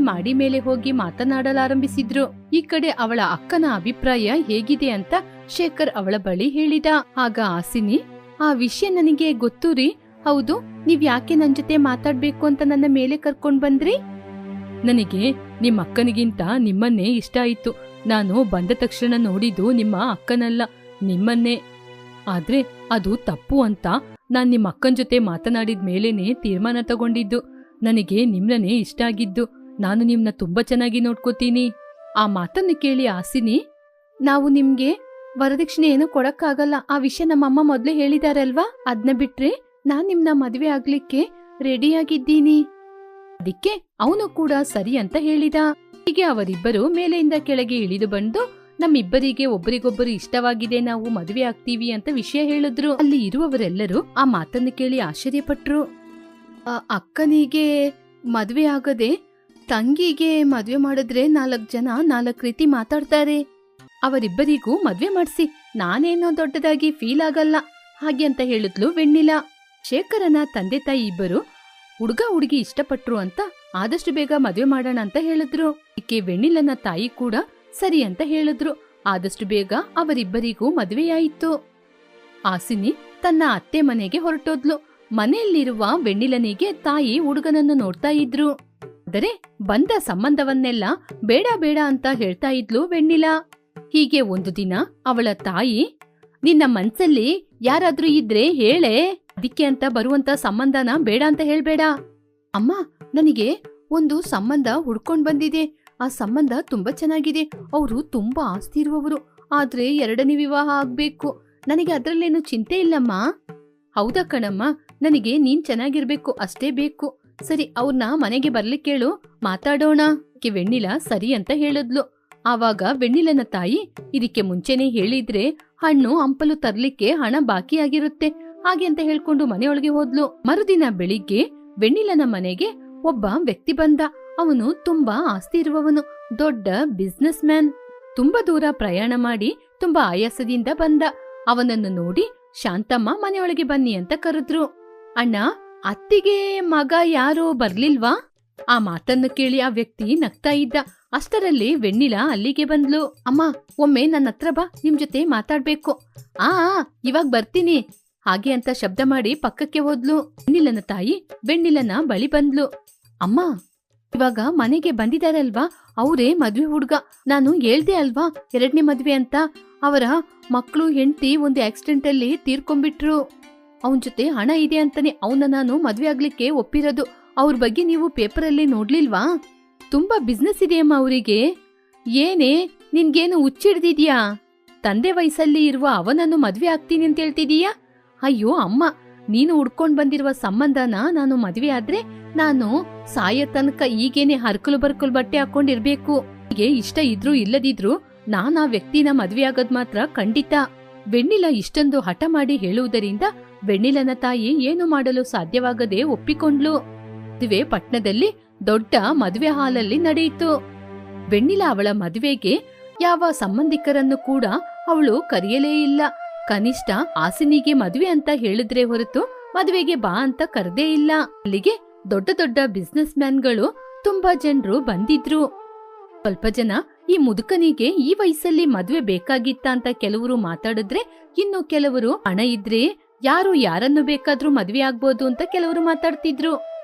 ಮಾಡಿ ಮೇಲೆ ಹೋಗಿ ಮಾತನಾಡಲಾರಂಭಿಸಿದ್ರು. ಈ ಕಡೆ ಅವಳ ಅಕ್ಕನ ಅಭಿಪ್ರಾಯ ಹೇಗಿದೆ ಅಂತ ಶೇಖರ್ ಅವಳ ಬಳಿ ಹೇಳಿದ. ಆಗ ಆಸಿನಿ, ಆ ವಿಷಯ ನನಗೆ ಗೊತ್ತು ರೀ. ಹೌದು, ನೀವ್ ಯಾಕೆ ನನ್ ಜೊತೆ ಮಾತಾಡ್ಬೇಕು ಅಂತ ನನ್ನ ಮೇಲೆ ಕರ್ಕೊಂಡ್ ಬಂದ್ರಿ? ನನಗೆ ನಿಮ್ಮ ಅಕ್ಕನಿಗಿಂತ ನಿಮ್ಮನ್ನೇ ಇಷ್ಟ ಆಯ್ತು. ನಾನು ಬಂದ ತಕ್ಷಣ ನೋಡಿದ್ದು ನಿಮ್ಮ ಅಕ್ಕನಲ್ಲ, ನಿಮ್ಮನ್ನೇ. ಆದ್ರೆ ಅದು ತಪ್ಪು ಅಂತ ನಾನ್ ನಿಮ್ಮ ಅಕ್ಕನ ಜೊತೆ ಮಾತನಾಡಿದ ಮೇಲೇನೆ ತೀರ್ಮಾನ ತಗೊಂಡಿದ್ದು. ನನಗೆ ನಿಮ್ನೇ ಇಷ್ಟ ಆಗಿದ್ದು. ನಾನು ನಿಮ್ನ ತುಂಬಾ ಚೆನ್ನಾಗಿ ನೋಡ್ಕೋತೀನಿ. ಆ ಮಾತನ್ನು ಕೇಳಿ ಆಸಿನಿ, ನಾವು ನಿಮ್ಗೆ ವರದಕ್ಷಿಣೆ ಏನೂ ಕೊಡಕ್ಕಾಗಲ್ಲ. ಆ ವಿಷಯ ನಮ್ಮಮ್ಮ ಮೊದ್ಲೇ ಹೇಳಿದಾರಲ್ವಾ? ಅದ್ನ ಬಿಟ್ರೆ ನಾನ್ ನಿಮ್ನ ಮದ್ವೆ ಆಗ್ಲಿಕ್ಕೆ ರೆಡಿಯಾಗಿದ್ದೀನಿ. ಅದಕ್ಕೆ ಅವನು ಕೂಡ ಸರಿ ಅಂತ ಹೇಳಿದ. ಹೀಗೆ ಅವರಿಬ್ಬರು ಮೇಲೆಯಿಂದ ಕೆಳಗೆ ಇಳಿದು ಬಂದು ನಮ್ಮಿಬ್ಬರಿಗೆ ಒಬ್ಬರಿಗೊಬ್ಬರು ಇಷ್ಟವಾಗಿದೆ, ನಾವು ಮದುವೆ ಆಗ್ತೀವಿ ಅಂತ ವಿಷಯ ಹೇಳಿದ್ರು. ಅಲ್ಲಿ ಇರುವವರೆಲ್ಲರೂ ಆ ಮಾತನ್ನು ಕೇಳಿ ಆಶ್ಚರ್ಯಪಟ್ರು. ಅಕ್ಕನಿಗೆ ಮದ್ವೆ ಆಗದೆ ತಂಗಿಗೆ ಮದ್ವೆ ಮಾಡಿದ್ರೆ 4 ಜನ 4 ರೀತಿ ಮಾತಾಡ್ತಾರೆ. ಅವರಿಬ್ಬರಿಗೂ ಮದ್ವೆ ಮಾಡಿಸಿ, ನಾನೇನೋ ದೊಡ್ಡದಾಗಿ ಫೀಲ್ ಆಗಲ್ಲ ಹಾಗೆ ಅಂತ ಹೇಳಿದ್ಲು ವೆಣ್ಣಿಲ. ಶೇಖರನ ತಂದೆ ತಾಯಿ ಇಬ್ಬರು ಹುಡುಗ ಹುಡುಗಿ ಇಷ್ಟಪಟ್ರು ಅಂತ ಆದಷ್ಟು ಬೇಗ ಮದ್ವೆ ಮಾಡೋಣ ಅಂತ ಹೇಳಿದ್ರು. ಈಕೆ ವೆಣ್ಣಿಲನ ತಾಯಿ ಕೂಡ ಸರಿ ಅಂತ ಹೇಳಿದ್ರು. ಆದಷ್ಟು ಬೇಗ ಅವರಿಬ್ಬರಿಗೂ ಮದುವೆಯಾಯಿತು. ಆಸಿನಿ ತನ್ನ ಅತ್ತೆ ಮನೆಗೆ ಹೊರಟೋದ್ಲು. ಮನೆಯಲ್ಲಿರುವ ವೆಣ್ಣಿಲನಿಗೆ ತಾಯಿ ಹುಡುಗನನ್ನು ನೋಡ್ತಾ ಇದ್ರು. ಆದರೆ ಬಂದ ಸಂಬಂಧವನ್ನೆಲ್ಲ ಬೇಡ ಬೇಡ ಅಂತ ಹೇಳ್ತಾ ಇದ್ಲು ವೆಣ್ಣಿಲ. ಹೀಗೆ ಒಂದು ದಿನ ಅವಳ ತಾಯಿ, ನಿನ್ನ ಮನ್ಸಲ್ಲಿ ಯಾರಾದ್ರೂ ಇದ್ರೆ ಹೇಳೇ, ಅದಕ್ಕೆ ಅಂತ ಬರುವಂತ ಸಂಬಂಧನ ಬೇಡ ಅಂತ ಹೇಳ್ಬೇಡ. ಅಮ್ಮ, ನನಗೆ ಒಂದು ಸಂಬಂಧ ಹುಡ್ಕೊಂಡ್ ಬಂದಿದೆ. ಆ ಸಂಬಂಧ ತುಂಬಾ ಚೆನ್ನಾಗಿದೆ. ಅವರು ತುಂಬಾ ಆಸ್ತಿ ಇರುವವರು. ಆದ್ರೆ 2ನೇ ವಿವಾಹ ಆಗ್ಬೇಕು. ನನಗೆ ಅದ್ರಲ್ಲೇನು ಚಿಂತೆ ಇಲ್ಲಮ್ಮ. ಹೌದಾ ಕಣಮ್ಮ, ನನಗೆ ನೀನ್ ಚೆನ್ನಾಗಿರ್ಬೇಕು ಅಷ್ಟೇ ಬೇಕು. ಸರಿ, ಅವ್ರನ್ನ ಮನೆಗೆ ಬರ್ಲಿಕ್ಕೆ ಹೇಳು, ಮಾತಾಡೋಣ. ವೆಣ್ಣಿಲ ಸರಿ ಅಂತ ಹೇಳಿದ್ಲು. ಆವಾಗ ವೆಣ್ಣಿಲನ ತಾಯಿ, ಇದಕ್ಕೆ ಮುಂಚೆನೆ ಹೇಳಿದ್ರೆ ಹಣ್ಣು ಹಂಪಲು ತರ್ಲಿಕ್ಕೆ ಹಣ ಬಾಕಿ ಆಗಿರುತ್ತೆ, ಹಾಗೆ ಅಂತ ಹೇಳ್ಕೊಂಡು ಮನೆಯೊಳಗೆ ಹೋದ್ಲು. ಮರುದಿನ ಬೆಳಿಗ್ಗೆ ವೆಣ್ಣಿಲನ ಮನೆಗೆ ಒಬ್ಬ ವ್ಯಕ್ತಿ ಬಂದ. ಅವನು ತುಂಬಾ ಆಸ್ತಿ ಇರುವವನು, ದೊಡ್ಡ ಬಿಸ್ನೆಸ್ ಮ್ಯಾನ್. ತುಂಬಾ ದೂರ ಪ್ರಯಾಣ ಮಾಡಿ ತುಂಬಾ ಆಯಾಸದಿಂದ ಬಂದ. ಅವನನ್ನು ನೋಡಿ ಶಾಂತಮ್ಮ ಮನೆಯೊಳಗೆ ಬನ್ನಿ ಅಂತ ಕರೆದ್ರು. ಅಣ್ಣ, ಅತ್ತಿಗೆ ಮಗ ಯಾರೋ ಬರ್ಲಿಲ್ವಾ? ಆ ಮಾತನ್ನು ಕೇಳಿ ಆ ವ್ಯಕ್ತಿ ನಗ್ತಾ ಇದ್ದ. ಅಷ್ಟರಲ್ಲಿ ವೆಣ್ಣಿಲ ಅಲ್ಲಿಗೆ ಬಂದ್ಲು. ಅಮ್ಮ, ಒಮ್ಮೆ ನನ್ನ ಹತ್ರ ಬಾ, ನಿಮ್ ಜೊತೆ ಮಾತಾಡ್ಬೇಕು. ಆ ಇವಾಗ ಬರ್ತೀನಿ ಹಾಗೆ ಅಂತ ಶಬ್ದ ಮಾಡಿ ಪಕ್ಕಕ್ಕೆ ಹೋದ್ಲು. ವೆಣ್ಣಿಲನ ತಾಯಿ ವೆಣ್ಣಿಲನ ಬಳಿ ಬಂದ್ಲು. ಅಮ್ಮ, ಇವಾಗ ಮನೆಗೆ ಬಂದಿದಾರಲ್ವಾ, ಅವರೇ ಮದ್ವೆ ಹುಡ್ಗ. ನಾನು ಹೇಳ್ದೆ ಅಲ್ವಾ 2ನೇ ಮದ್ವೆ ಅಂತ. ಅವರ ಮಕ್ಕಳು ಹೆಂಡತಿ ಒಂದು ಆಕ್ಸಿಡೆಂಟ್ ಅಲ್ಲಿ ತೀರ್ಕೊಂಡ್ಬಿಟ್ರು. ಅವನ್ ಜೊತೆ ಹಣ ಇದೆ ಅಂತಾನೆ ಅವನ ನಾನು ಮದ್ವೆ ಆಗ್ಲಿಕ್ಕೆ ಒಪ್ಪಿರೋದು. ಅವ್ರ ಬಗ್ಗೆ ನೀವು ಪೇಪರಲ್ಲಿ ನೋಡ್ಲಿಲ್ವಾ? ತುಂಬಾ ಬಿಸ್ನೆಸ್ ಇದೆಯಮ್ಮ ಅವರಿಗೆ. ಏನೇ, ನಿನ್ಗೇನು ಹುಚ್ಚಿಡ್ದಿದ್ಯಾ? ತಂದೆ ವಯಸ್ಸಲ್ಲಿ ಇರುವ ಅವನನ್ನು ಮದ್ವೆ ಆಗ್ತೀನಿ ಅಂತ ಹೇಳ್ತಿದೀಯಾ? ಅಯ್ಯೋ ಅಮ್ಮ, ನೀನು ಹುಡ್ಕೊಂಡ್ ಬಂದಿರುವ ಸಂಬಂಧನ ನಾನು ಮದ್ವೆ ಆದ್ರೆ ನಾನು ಸಾಯ ತನಕ ಈಗೇನೆ ಹರ್ಕಲು ಬರ್ಕಲು ಬಟ್ಟೆ ಹಾಕೊಂಡಿರ್ಬೇಕು. ಹೀಗೆ ಇಷ್ಟ ಇದ್ರು ಇಲ್ಲದಿದ್ರು ನಾನ್ ಆ ವ್ಯಕ್ತಿನ ಮದ್ವೆ ಆಗೋದ್ ಮಾತ್ರ ಖಂಡಿತ. ವೆಣ್ಣಿಲ ಇಷ್ಟೊಂದು ಹಠ ಮಾಡಿ ಹೇಳುವುದರಿಂದ ವೆಣ್ಣಿಲನ ತಾಯಿ ಏನು ಮಾಡಲು ಸಾಧ್ಯವಾಗದೆ ಒಪ್ಪಿಕೊಂಡ್ಲು. ಮದುವೆ ಪಟ್ನದಲ್ಲಿ ದೊಡ್ಡ ಮದುವೆ ಹಾಲಲ್ಲಿ ನಡೆಯಿತು. ವೆಣ್ಣಿಲ ಅವಳ ಮದುವೆಗೆ ಯಾವ ಸಂಬಂಧಿಕರನ್ನು ಕೂಡ ಅವಳು ಕರೆಯಲೇ ಇಲ್ಲ. ಕನಿಷ್ಠ ಹಾಸಿನಿಗೆ ಮದುವೆ ಅಂತ ಹೇಳಿದ್ರೆ ಹೊರತು ಮದುವೆಗೆ ಬಾ ಅಂತ ಕರೆದೇ ಇಲ್ಲ. ಅಲ್ಲಿಗೆ ದೊಡ್ಡ ದೊಡ್ಡ ಬಿಸ್ನೆಸ್ ಮ್ಯಾನ್ಗಳು ತುಂಬಾ ಜನರು ಬಂದಿದ್ರು. ಸ್ವಲ್ಪ ಜನ ಈ ಮುದುಕನಿಗೆ ಈ ವಯಸ್ಸಲ್ಲಿ ಮದುವೆ ಬೇಕಾಗಿತ್ತ ಅಂತ ಕೆಲವರು ಮಾತಾಡಿದ್ರೆ, ಇನ್ನು ಕೆಲವರು ಹಣ ಇದ್ರೆ ಯಾರು ಯಾರನ್ನು ಬೇಕಾದ್ರೂ ಮದುವೆ ಆಗ್ಬೋದು ಅಂತ ಕೆಲವರು ಮಾತಾಡ್ತಿದ್ರು.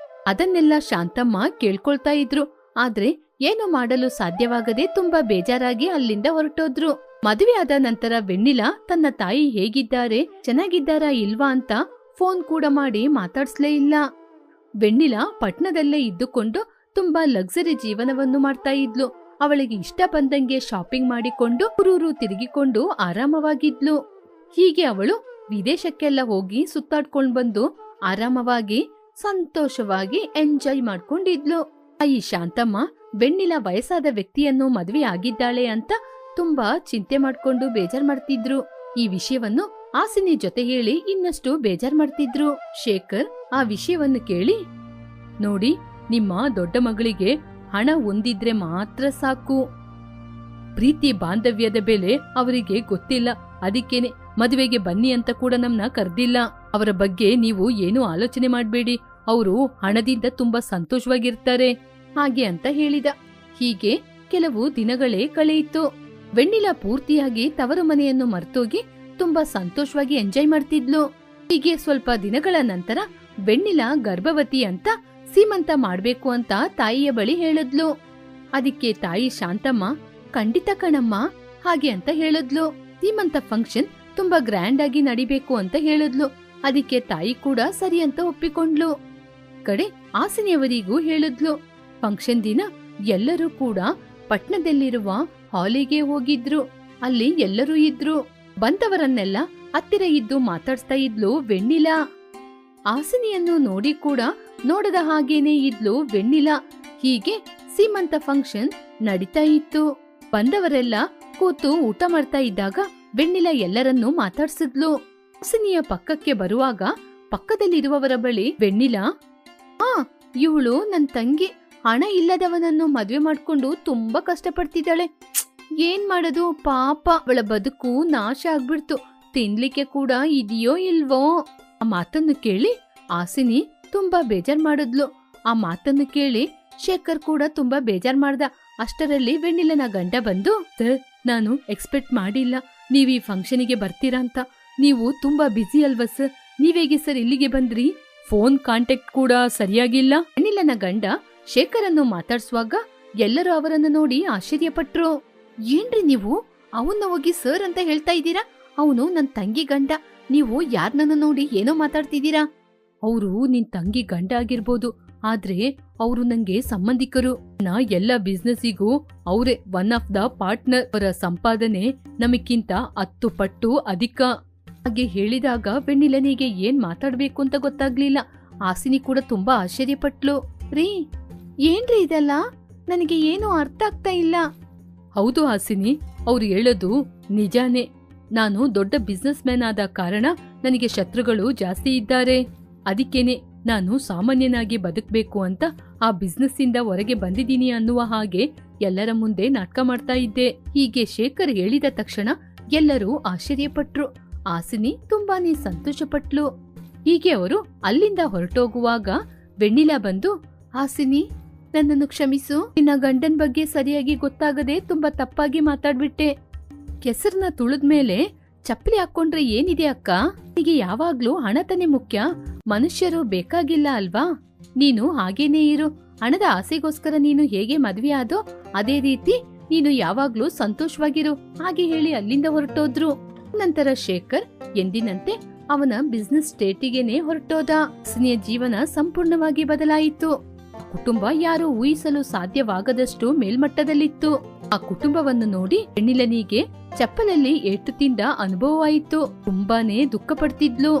ಅದನ್ನೆಲ್ಲ ಶಾಂತಮ್ಮ ಕೇಳ್ಕೊಳ್ತಾ ಇದ್ರು. ಆದ್ರೆ ಏನು ಮಾಡಲು ಸಾಧ್ಯವಾಗದೆ ತುಂಬಾ ಬೇಜಾರಾಗಿ ಅಲ್ಲಿಂದ ಹೊರಟೋದ್ರು. ಮದುವೆ ಆದ ನಂತರ ವೆಣ್ಣಿಲ ತನ್ನ ತಾಯಿ ಹೇಗಿದ್ದಾರೆ, ಚೆನ್ನಾಗಿದ್ದಾರಾ ಇಲ್ವಾ ಅಂತ ಫೋನ್ ಕೂಡ ಮಾಡಿ ಮಾತಾಡ್ಸ್ಲೇ ಇಲ್ಲ. ವೆಣ್ಣಿಲ ಪಟ್ನದಲ್ಲೇ ಇದ್ದುಕೊಂಡು ತುಂಬಾ ಲಕ್ಸರಿ ಜೀವನವನ್ನು ಮಾಡ್ತಾ ಇದ್ಲು. ಅವಳಿಗೆ ಇಷ್ಟ ಬಂದಂಗೆ ಶಾಪಿಂಗ್ ಮಾಡಿಕೊಂಡು ಊರೂರು ತಿರುಗಿಕೊಂಡು ಆರಾಮವಾಗಿದ್ಲು. ಹೀಗೆ ಅವಳು ವಿದೇಶಕ್ಕೆಲ್ಲ ಹೋಗಿ ಸುತ್ತಾಡ್ಕೊಂಡ್ ಬಂದು ಆರಾಮವಾಗಿ ಸಂತೋಷವಾಗಿ ಎಂಜಾಯ್ ಮಾಡ್ಕೊಂಡಿದ್ಲು. ಈ ಶಾಂತಮ್ಮ ವೆಣ್ಣಿಲ ವಯಸ್ಸಾದ ವ್ಯಕ್ತಿಯನ್ನು ಮದುವೆ ಆಗಿದ್ದಾಳೆ ಅಂತ ತುಂಬಾ ಚಿಂತೆ ಮಾಡ್ಕೊಂಡು ಬೇಜಾರ್ ಮಾಡ್ತಿದ್ರು. ಈ ವಿಷಯವನ್ನು ಹಾಸಿನಿ ಜೊತೆ ಹೇಳಿ ಇನ್ನಷ್ಟು ಬೇಜಾರ್ ಮಾಡ್ತಿದ್ರು. ಶೇಖರ್ ಆ ವಿಷಯವನ್ನು ಕೇಳಿ, ನೋಡಿ, ನಿಮ್ಮ ದೊಡ್ಡ ಮಗಳಿಗೆ ಹಣ ಹೊಂದಿದ್ರೆ ಮಾತ್ರ ಸಾಕು. ಪ್ರೀತಿ ಬಾಂಧವ್ಯದ ಬೆಲೆ ಅವರಿಗೆ ಗೊತ್ತಿಲ್ಲ. ಅದಕ್ಕೇನೆ ಮದುವೆಗೆ ಬನ್ನಿ ಅಂತ ಕೂಡ ನಮ್ನ ಕರ್ದಿಲ್ಲ. ಅವರ ಬಗ್ಗೆ ನೀವು ಏನು ಆಲೋಚನೆ ಮಾಡ್ಬೇಡಿ. ಅವರು ಹಣದಿಂದ ತುಂಬಾ ಸಂತೋಷವಾಗಿರ್ತಾರೆ ಹಾಗೆ ಅಂತ ಹೇಳಿದ. ಹೀಗೆ ಕೆಲವು ದಿನಗಳೇ ಕಳೆಯಿತು. ವೆಣ್ಣಿಲ ಪೂರ್ತಿಯಾಗಿ ತವರು ಮನೆಯನ್ನು ಮರ್ತೋಗಿ ತುಂಬಾ ಸಂತೋಷವಾಗಿ ಎಂಜಾಯ್ ಮಾಡ್ತಿದ್ಲು. ಹೀಗೆ ಸ್ವಲ್ಪ ದಿನಗಳ ನಂತರ ವೆಣ್ಣಿಲ ಗರ್ಭವತಿ ಅಂತ ಸೀಮಂತ ಮಾಡ್ಬೇಕು ಅಂತ ತಾಯಿಯ ಬಳಿ ಹೇಳಿದ್ಲು. ಅದಕ್ಕೆ ತಾಯಿ ಶಾಂತಮ್ಮ, ಖಂಡಿತ ಕಣಮ್ಮ ಹಾಗೆ ಅಂತ ಹೇಳಿದ್ಲು. ಸೀಮಂತ ಫಂಕ್ಷನ್ ತುಂಬಾ ಗ್ರ್ಯಾಂಡ್ ಆಗಿ ನಡಿಬೇಕು ಅಂತ ಹೇಳಿದ್ಲು. ಅದಕ್ಕೆ ತಾಯಿ ಕೂಡ ಸರಿ ಅಂತ ಒಪ್ಪಿಕೊಂಡ್ಲು. ಕಡೆ ಹಾಸಿನಿಯವರಿಗೂ ಹೇಳಿದ್ಲು. ಫಂಕ್ಷನ್ ದಿನ ಎಲ್ಲರೂ ಕೂಡ ಪಟ್ನದಲ್ಲಿರುವ ಹಾಲಿಗೆ ಹೋಗಿದ್ರು. ಅಲ್ಲಿ ಎಲ್ಲರೂ ಇದ್ರು. ಬಂದವರನ್ನೆಲ್ಲ ಹತ್ತಿರ ಇದ್ದು ಮಾತಾಡ್ಸ್ತಾ ಇದ್ಲು ವೆಣ್ಣಿಲ. ಹಾಸಿನಿಯನ್ನು ನೋಡಿ ಕೂಡ ನೋಡದ ಹಾಗೇನೆ ಇದ್ಲು ವೆಣ್ಣಿಲ. ಹೀಗೆ ಸೀಮಂತ ಫಂಕ್ಷನ್ ನಡೀತಾ ಇತ್ತು. ಬಂದವರೆಲ್ಲ ಕೂತು ಊಟ ಮಾಡ್ತಾ ಇದ್ದಾಗ ವೆಣ್ಣಿಲ ಎಲ್ಲರನ್ನೂ ಮಾತಾಡ್ಸಿದ್ಲು. ಹಾಸಿನಿಯ ಪಕ್ಕಕ್ಕೆ ಬರುವಾಗ ಪಕ್ಕದಲ್ಲಿರುವವರ ಬಳಿ ವೆಣ್ಣಿಲ, ಇವಳು ನನ್ ತಂಗಿ ಹಣ ಇಲ್ಲದವನನ್ನು ಮದ್ವೆ ಮಾಡ್ಕೊಂಡು ತುಂಬಾ ಕಷ್ಟಪಡ್ತಿದ್ದಾಳೆ. ಏನ್ ಮಾಡೋದು ಪಾಪ, ಅವಳ ಬದುಕು ನಾಶ ಆಗ್ಬಿಡ್ತು. ತಿನ್ಲಿಕ್ಕೆ ಕೂಡ ಇದೆಯೋ ಇಲ್ವೋ? ಆ ಮಾತನ್ನು ಕೇಳಿ ಹಾಸಿನಿ ತುಂಬಾ ಬೇಜಾರ್ ಮಾಡಿದ್ಲು. ಆ ಮಾತನ್ನು ಕೇಳಿ ಶೇಖರ್ ಕೂಡ ತುಂಬಾ ಬೇಜಾರ್ ಮಾಡ್ದ. ಅಷ್ಟರಲ್ಲಿ ವೆಣ್ಣಿಲನ ಗಂಡ ಬಂದು, ನಾನು ಎಕ್ಸ್ಪೆಕ್ಟ್ ಮಾಡಿಲ್ಲ ನೀವ್ ಈ ಫಂಕ್ಷನಿಗೆ ಬರ್ತೀರಾ ಅಂತ. ನೀವು ತುಂಬಾ ಬ್ಯುಸಿ ಅಲ್ವಾ ಸರ್? ನೀವೇಗೆ ಸರ್ ಇಲ್ಲಿಗೆ ಬಂದ್ರಿ? ಫೋನ್ ಕಾಂಟ್ಯಾಕ್ಟ್ ಕೂಡ ಸರಿಯಾಗಿಲ್ಲ. ವೆಣ್ಣಿಲನ ಗಂಡ ಶೇಖರನ್ನು ಮಾತಾಡ್ಸುವಾಗ ಎಲ್ಲರೂ ಅವರನ್ನು ನೋಡಿ ಆಶ್ಚರ್ಯಪಟ್ರು. ಏನ್ರಿ ನೀವು ಅವನ್ನ ಹೋಗಿ ಸರ್ ಅಂತ ಹೇಳ್ತಾ ಇದ್ದೀರಾ? ಅವನು ನನ್ ತಂಗಿ ಗಂಡ. ನೀವು ಯಾರನ್ನ ನೋಡಿ ಏನೋ ಮಾತಾಡ್ತಿದ್ದೀರಾ? ಅವರು ನಿನ್ ತಂಗಿ ಗಂಡ ಆಗಿರ್ಬೋದು, ಆದ್ರೆ ಅವರು ನಂಗೆ ಸಂಬಂಧಿಕರು. ಎಲ್ಲ ಬಿಸ್ನೆಸ್ಸಿಗೂ ಅವರೇ ಒನ್ ಆಫ್ ದ ಪಾರ್ಟ್ನರ್. ಅವರ ಸಂಪಾದನೆ ನಮಕ್ಕಿಂತ 10 ಪಟ್ಟು ಅಧಿಕ. ಹಾಗೆ ಹೇಳಿದಾಗ ವೆಣ್ಣಿಲನಿಗೆ ಏನ್ ಮಾತಾಡ್ಬೇಕು ಅಂತ ಗೊತ್ತಾಗ್ಲಿಲ್ಲ. ಹಾಸಿನಿ ಕೂಡ ತುಂಬಾ ಆಶ್ಚರ್ಯಪಟ್ಲು. ರೀ, ಏನ್ರಿ ಇದೆಲ್ಲ? ನನಗೆ ಏನು ಅರ್ಥ ಆಗ್ತಾ ಇಲ್ಲ. ಹೌದು ಹಾಸಿನಿ, ಅವ್ರು ಹೇಳೋದು ನಿಜಾನೇ. ನಾನು ದೊಡ್ಡ ಬಿಸ್ನೆಸ್ ಮ್ಯಾನ್ ಆದ ಕಾರಣ ನನಗೆ ಶತ್ರುಗಳು ಜಾಸ್ತಿ ಇದ್ದಾರೆ. ಅದಕ್ಕೇನೆ ನಾನು ಸಾಮಾನ್ಯನಾಗಿ ಬದುಕಬೇಕು ಅಂತ ಆ ಬಿಸ್ನೆಸ್ ಇಂದ ಹೊರಗೆ ಬಂದಿದ್ದೀನಿ ಅನ್ನುವ ಹಾಗೆ ಎಲ್ಲರ ಮುಂದೆ ನಾಟಕ ಮಾಡ್ತಾ ಇದ್ದೆ. ಹೀಗೆ ಶೇಖರ್ ಹೇಳಿದ ತಕ್ಷಣ ಎಲ್ಲರೂ ಆಶ್ಚರ್ಯಪಟ್ರು. ಹಾಸಿನಿ ತುಂಬಾನೇ ಸಂತೋಷಪಟ್ಲು. ಹೀಗೆ ಅವರು ಅಲ್ಲಿಂದ ಹೊರಟೋಗುವಾಗ ವೆಣ್ಣಿಲಾ ಬಂದು, ಹಾಸಿನಿ, ನನ್ನನ್ನು ಕ್ಷಮಿಸು. ನಿನ್ನ ಗಂಡನ್ ಬಗ್ಗೆ ಸರಿಯಾಗಿ ಗೊತ್ತಾಗದೆ ತುಂಬಾ ತಪ್ಪಾಗಿ ಮಾತಾಡ್ಬಿಟ್ಟೆ. ಕೆಸರನ್ನ ತುಳಿದ್ಮೇಲೆ ಚಪ್ಪಲಿ ಹಾಕೊಂಡ್ರೆ ಏನಿದೆ ಅಕ್ಕ? ನಿನಗೆ ಯಾವಾಗ್ಲೂ ಹಣ ತಾನೇ ಮುಖ್ಯ, ಮನುಷ್ಯರು ಬೇಕಾಗಿಲ್ಲ ಅಲ್ವಾ? ನೀನು ಹಾಗೇನೇ ಇರು. ಹಣದ ಆಸೆಗೋಸ್ಕರ ನೀನು ಹೇಗೆ ಮದ್ವೆ ಆದೋ ಅದೇ ರೀತಿ ನೀನು ಯಾವಾಗ್ಲೂ ಸಂತೋಷವಾಗಿರು. ಹಾಗೆ ಹೇಳಿ ಅಲ್ಲಿಂದ ಹೊರಟೋದ್ರು. ನಂತರ ಶೇಖರ್ ಎಂದಿನಂತೆ ಅವನ ಬಿಸ್ನೆಸ್ ಸ್ಟೇಟಿಗೆನೆ ಹೊರಟೋದ. ಹಾಸಿನಿಯ ಜೀವನ ಸಂಪೂರ್ಣವಾಗಿ ಬದಲಾಯಿತು. ಕುಟುಂಬ ಯಾರು ಊಹಿಸಲು ಸಾಧ್ಯವಾಗದಷ್ಟು ಮೇಲ್ಮಟ್ಟದಲ್ಲಿತ್ತು. ಆ ಕುಟುಂಬವನ್ನು ನೋಡಿ ವೆಣ್ಣಿಲನಿಗೆ ಚಪ್ಪಲಲ್ಲಿ ಏಟು ತಿಂದ ಅನುಭವವಾಯಿತು. ತುಂಬಾನೇ ದುಃಖ ಪಡ್ತಿದ್ಲು.